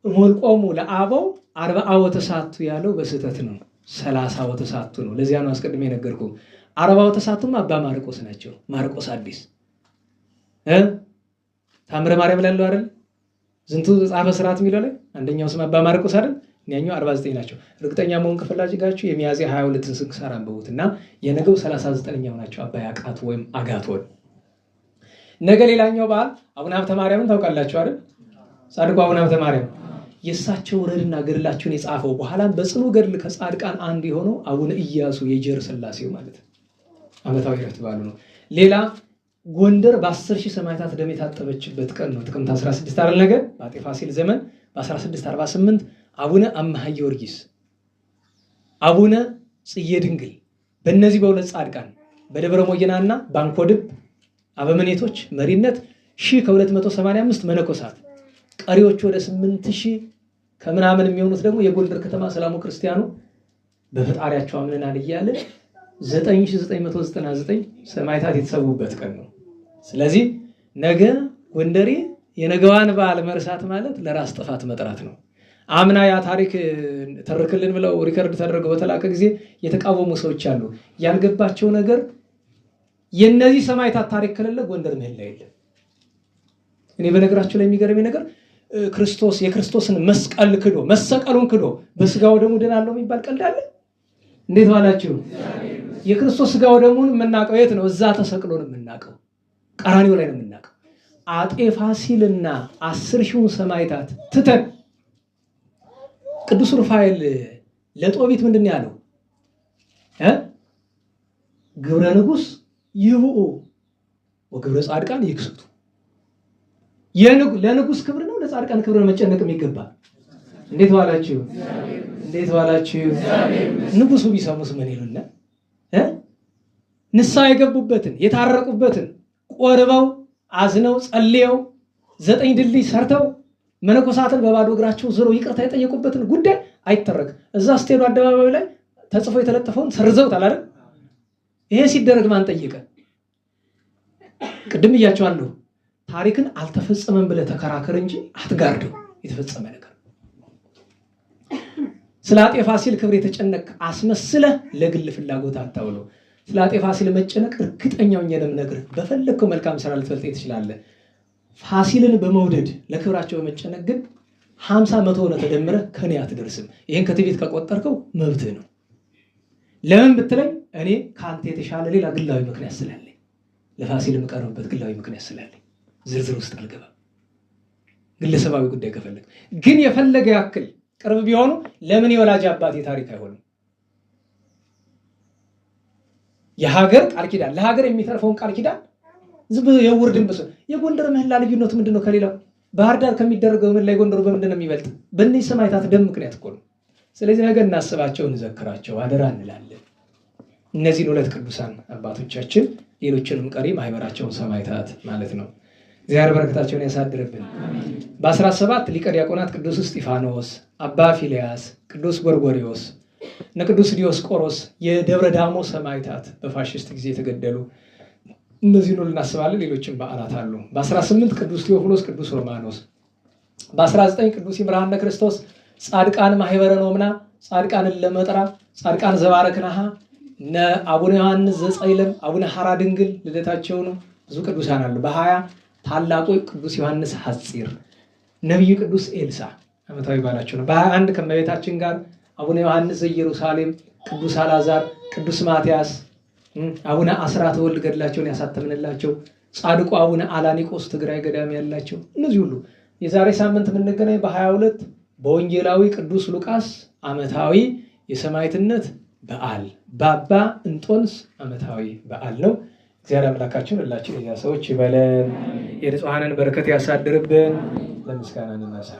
ሞልቆሙ ለአበው 40 ወተሳቱ ያለው በስህተት ነው። 30 ወተሳቱ ነው። ለዚያ ነው አስቀድሜ ነገርኩ። 40 ወተሳቱም አባ ማርቆስ ናቸው። ማርቆስ አዲስ ታምረ ማርያም ላይ ያለው አይደል? ዝንቱ ጻፈ ሥርዓት የሚለው ላይ አንደኛው ስም አባ ማርቆስ አይደል? እኛኛው 49 ናቸው። እርግጠኛ መሆን ከፈላችሁ የሚያዝያ 22 ስንክሳር አንብቡትና የነገው 39ኛው ናቸው አባ ያቃቱ ወይም አጋቶን። ነገ ሌላኛው በዓል አቡነ ሀብተ ማርያምን ታውቃላችሁ አይደል? ጻድቁ አቡነ ሀብተ ማርያም የእሳቸው ረድና ገድላቸውን የጻፈው በኋላም በጽኑ ገድል ከጻድቃን አንዱ የሆነው አቡነ ኢያሱ የጀር ሥላሴው ማለት ነው። ዓመታዊ ዕረፍት በዓሉ ነው። ሌላ ጎንደር በ10,000 ሰማዕታት ደም የታጠበችበት ቀን ነው። ጥቅምት 16 አይደል? ነገ በአጤ ፋሲል ዘመን በ1648 አቡነ አምሃ ጊዮርጊስ፣ አቡነ ጽጌ ድንግል በእነዚህ በሁለት ጻድቃን በደብረ ሞየናና ባንኮድብ አበምኔቶች መሪነት 1285 መነኮሳት ቀሪዎቹ ወደ 8000 ከምናምን የሚሆኑት ደግሞ የጎንደር ከተማ ሰላሙ ክርስቲያኑ በፈጣሪያቸው አምነናል እያለ 9999 ሰማዕታት የተሰዉበት ቀን ነው። ስለዚህ ነገ ጎንደሬ የነገዋን በዓል መርሳት ማለት ለራስ ጥፋት መጥራት ነው። አምና ያ ታሪክ ተርክልን ብለው ሪከርድ ተደረገው በተላከ ጊዜ የተቃወሙ ሰዎች አሉ። ያልገባቸው ነገር የነዚህ ሰማዕታት ታሪክ ከሌለ ጎንደር ምህላ የለም። እኔ በነገራችሁ ላይ የሚገርመኝ ነገር ክርስቶስ የክርስቶስን መስቀል ክዶ መሰቀሉን ክዶ በስጋው ደሙ ድናለሁ የሚባል ቀልድ አለ። እንዴት ዋላችሁ? የክርስቶስ ስጋው ደሙን የምናውቀው የት ነው? እዛ ተሰቅሎ ነው የምናውቀው። ቀራንዮ ላይ ነው የምናውቀው። አጤ ፋሲልና 10,000 ሰማዕታት ትተን ቅዱስ ሩፋኤል ለጦቢት ምንድን ነው ያለው? ግብረ ንጉሥ ይብኡ ወግብረ ጻድቃን ይክስቱ። ለንጉሥ ክብር ነው ለጻድቃን ክብር መጨነቅ የሚገባ። እንዴት ዋላችሁ? እንዴት ዋላችሁ? ንጉሱ ቢሰሙስ ምን ይሉና ንስሐ የገቡበትን የታረቁበትን ቆርበው አዝነው ጸልየው 9 ድልድይ ሰርተው መነኮሳትን በባዶ እግራቸው ዝሮ ይቅርታ የጠየቁበትን ጉዳይ አይተረክ። እዛ ስትሄዱ አደባባዩ ላይ ተጽፎ የተለጠፈውን ሰርዘውታል አይደል? ይሄ ሲደረግ ማን ጠየቀ? ቅድም እያቸዋለሁ። ታሪክን አልተፈጸመም ብለህ ተከራከር እንጂ አትጋርደው። የተፈጸመ ነገር ስለ አጤ ፋሲል ክብር የተጨነቅ አስመስለህ ለግል ፍላጎት አታውለው። ስለ አጤ ፋሲል መጨነቅ እርግጠኛውን የነምነግርህ በፈለግከው መልካም ስራ ልትፈልጥ ትችላለህ። ፋሲልን በመውደድ ለክብራቸው በመጨነቅ ግን 50-100 ሆነ ተደምረህ ከኔ አትደርስም። ይሄን ከትዕቢት ከቆጠርከው መብትህ ነው። ለምን ብትለኝ እኔ ከአንተ የተሻለ ሌላ ግላዊ ምክንያት ስላለኝ፣ ለፋሲል የምቀርብበት ግላዊ ምክንያት ስላለኝ ዝርዝር ውስጥ አልገባም። ግለሰባዊ ጉዳይ ከፈለግ ግን የፈለገ ያክል ቅርብ ቢሆኑ ለምን የወላጅ አባቴ ታሪክ አይሆንም? የሀገር ቃል ኪዳን ለሀገር የሚተርፈውን ቃል ኪዳን ዝም የውር ድንብስ የጎንደር ምህላ ልዩነቱ ምንድነው? ከሌላው ባህር ዳር ከሚደረገው ምህላ የጎንደሩ በምንድን ነው የሚበልጥ? በእነዚህ ሰማዕታት ደም ምክንያት እኮ ነው። ስለዚህ ነገ እናስባቸው፣ እንዘክራቸው፣ አደራ እንላለን። እነዚህን ሁለት ቅዱሳን አባቶቻችን ሌሎችንም ቀሪ ማህበራቸውን ሰማዕታት ማለት ነው። እግዚአብሔር በረከታቸውን ያሳድርብን። በ17 ሊቀ ዲያቆናት ቅዱስ እስጢፋኖስ፣ አባ ፊልያስ፣ ቅዱስ ጎርጎርዮስ እነ ቅዱስ ዲዮስቆሮስ የደብረ ዳሞ ሰማዕታት በፋሽስት ጊዜ የተገደሉ እነዚህን ሁሉ እናስባለን። ሌሎችም በዓላት አሉ። በ18 ቅዱስ ቴዎፍሎስ፣ ቅዱስ ሮማኖስ፣ በ19 ቅዱስ ይምርሃነ ክርስቶስ፣ ጻድቃን ማህበረ ኖምና፣ ጻድቃንን ለመጥራ፣ ጻድቃን ዘባረክናሃ፣ እነ አቡነ ዮሐንስ ዘጸይለም፣ አቡነ ሐራ ድንግል ልደታቸው ነው። ብዙ ቅዱሳን አሉ። በ20 ታላቁ ቅዱስ ዮሐንስ ሐጺር፣ ነቢዩ ቅዱስ ኤልሳ ዓመታዊ በዓላቸው ነው። በ21 ከእመቤታችን ጋር አቡነ ዮሐንስ ዘኢየሩሳሌም፣ ቅዱስ አልዓዛር፣ ቅዱስ ማትያስ፣ አቡነ አስራት ወልድ ገድላቸውን ያሳተምንላቸው፣ ጻድቁ አቡነ አላኒቆስ ትግራይ ገዳም ያላቸው እነዚህ ሁሉ የዛሬ ሳምንት የምንገናኝ በ22 በወንጌላዊ ቅዱስ ሉቃስ ዓመታዊ የሰማዕትነት በዓል በአባ እንጦንስ ዓመታዊ በዓል ነው። እግዚአብሔር አምላካችን ሁላችን የዚያ ሰዎች ይበለን፣ የንጹሐንን በረከት ያሳድርብን። ለምስጋና እንነሳ።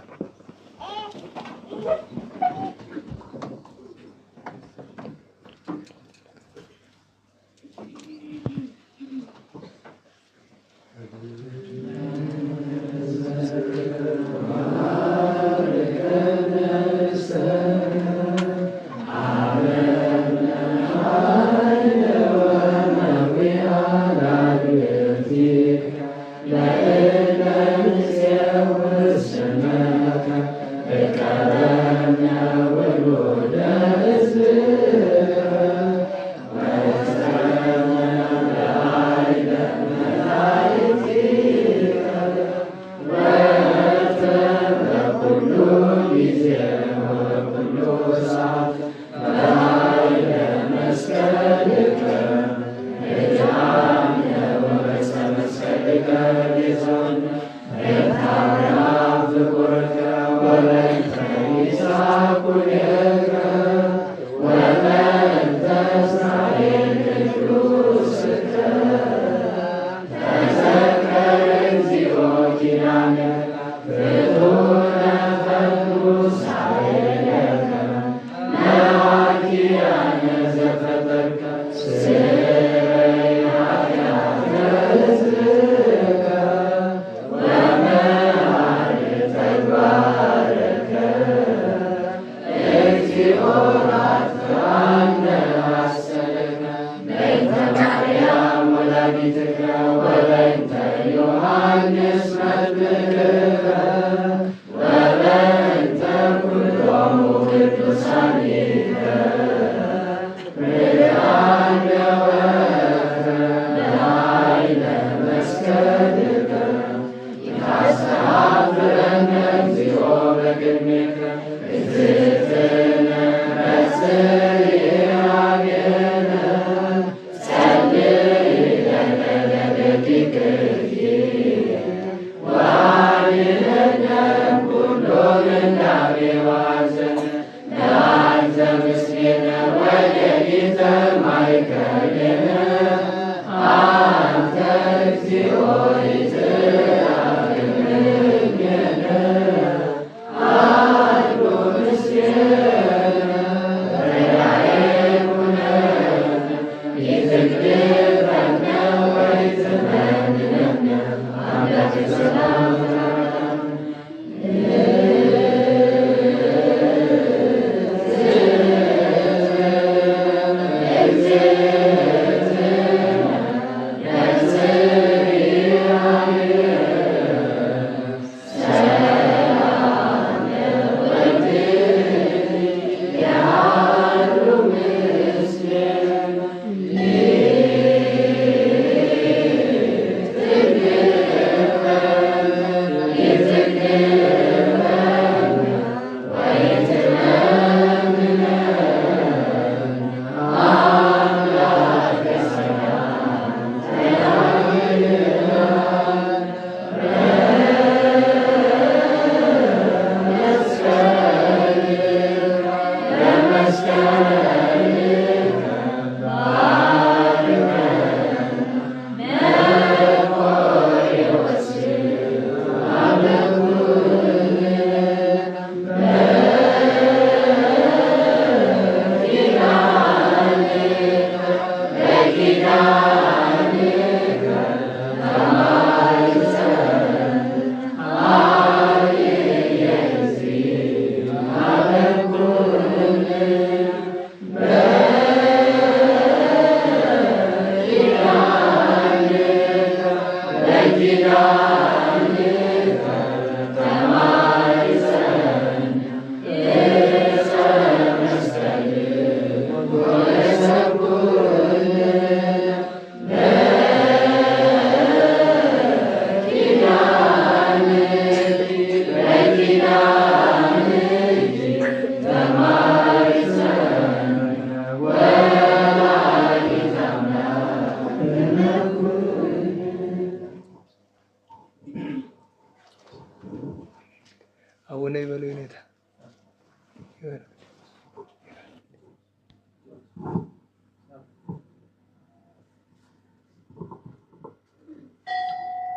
አቡነ ይበሉ ይኔታ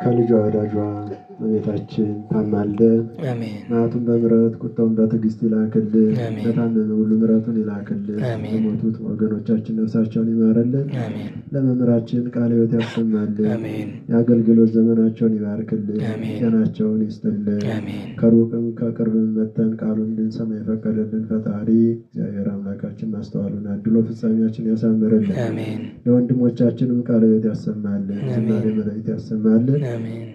ከልጇ ወዳጇ እመቤታችን ታማልደ
አሜን።
መዓቱን በምሕረት ቁጣውን በትዕግስት ይላክልን።
አሜን።
ለታመመ ሁሉ ምሕረቱን ይላክልን።
አሜን።
ለሞቱት ወገኖቻችን ነፍሳቸውን ይማረልን።
አሜን።
ለመምህራችን ቃለ ሕይወት ያሰማልን።
አሜን።
የአገልግሎት ዘመናቸውን ይባርክልን።
አሜን።
ጤናቸውን ይስጥልን።
አሜን።
ከሩቅም ከቅርብም መጥተን ቃሉን እንድንሰማ የፈቀደልን ፈጣሪ እግዚአብሔር አምላካችን ማስተዋሉን አድሎ ፍጻሜያችን ያሳምርልን።
አሜን።
ለወንድሞቻችንም ቃለ ሕይወት ያሰማልን። ዝማሬ መላእክት ያሰማልን።
አሜን።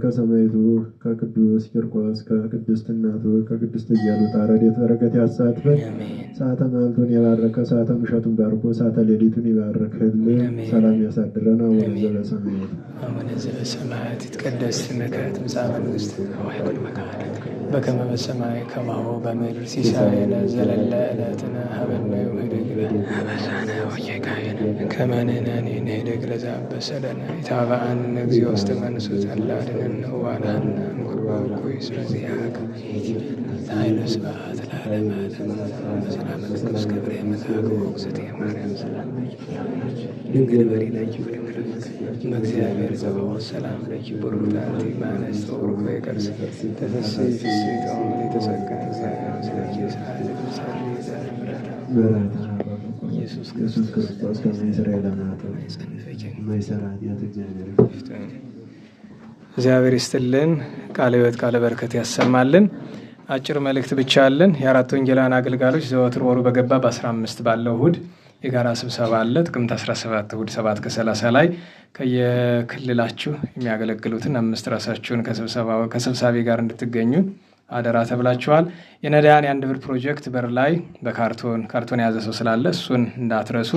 ከሰማዕቱ ከቅዱስ ቂርቆስ ከቅድስት እናቱ ከቅድስት ኢያሉጣ ረድኤት በረከት ያሳትፈን። ሰዓተ ማልቱን የባረከ ሰዓተ ምሸቱን ባርኮ ሰዓተ ሌሊቱን ይባርክልን። ሰላም ያሳድረን። አቡነ ዘበሰማያት
አቡነ ዘበሰማያት ይትቀደስ ስምከ ትምጻእ መንግሥትከ ወይኩን ፈቃድከ በከመ በሰማይ ከማሁ በምድር ሲሳየነ ዘለለ ዕለትነ ሀበነ ዮም ኅድግ ለነ ወጌጋየነ ከመ ንሕነኒ ንኅድግ ለዘአበሰ ለነ ኢታብአነ እግዚኦ ውስተ መንሱት አላ አድኅነነ ወባልሐነ እምኩሉ እኩይ ስለዚአከ ኃይለ ስብሐት ለዓለመ ዓለም በሰላም ቅዱስ ገብርኤል መልአክ ወእግዝእትየ ማርያም ሰላም ድንግል በሪናኪ ወድንግል በእግዚአብሔር ጸባኦት ሰላም ለኪ ቡሩክት አንቲ እምአንስት ወቡሩክ ፍሬ ከርሥኪ ተፈሥሒ ፍሥሕት የተጸጋ እግዚአብሔር ምስለኪ ሰዓት ኢየሱስ
ክርስቶስ ከመይሰራይ ለማተ መይሰራ ኃጢአት
እግዚአብሔር ይስጥልን። ቃለ ሕይወት ቃለ በረከት ያሰማልን። አጭር መልእክት ብቻ አለን። የአራት ወንጌላውያን አገልጋሎች ዘወትር ወሩ በገባ በ15 ባለው እሁድ የጋራ ስብሰባ አለ። ጥቅምት 17 እሁድ 7 ከ30 ላይ ከየክልላችሁ የሚያገለግሉትን 5 ራሳችሁን ከስብሳቤ ጋር እንድትገኙ አደራ ተብላችኋል። የነዳያን የአንድ ብር ፕሮጀክት በር ላይ በካርቶን የያዘ ሰው ስላለ እሱን እንዳትረሱ።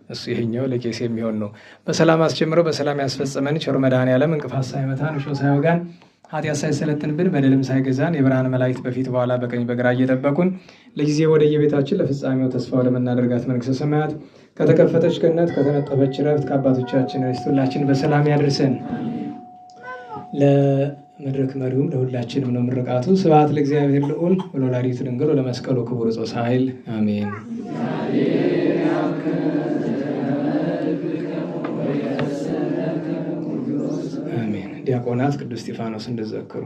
እሱ ይሄኛው ለቄስ የሚሆን ነው። በሰላም አስጀምረው በሰላም ያስፈጸመን ቸሩ መድኃኔዓለም እንቅፋት ሳይመታን እሾህ ሳይወጋን ኃጢአት ሳይሰለጥንብን በደልም ሳይገዛን የብርሃን መላእክት በፊት በኋላ በቀኝ በግራ እየጠበቁን ለጊዜ ወደ የቤታችን ለፍጻሜው ተስፋ ወደምናደርጋት መንግሥተ ሰማያት ከተከፈተች ገነት ከተነጠፈች ዕረፍት ከአባቶቻችን ርስት ሁላችን በሰላም ያድርሰን። ለመድረክ መሪውም ለሁላችንም ነው ምርቃቱ። ስብሐት ለእግዚአብሔር ልዑል ወለወላዲቱ ድንግል ወለመስቀሉ ክቡር ጾስ ኃይል አሜን። ዲያቆናት ቅዱስ እስጢፋኖስ እንደዘከሩ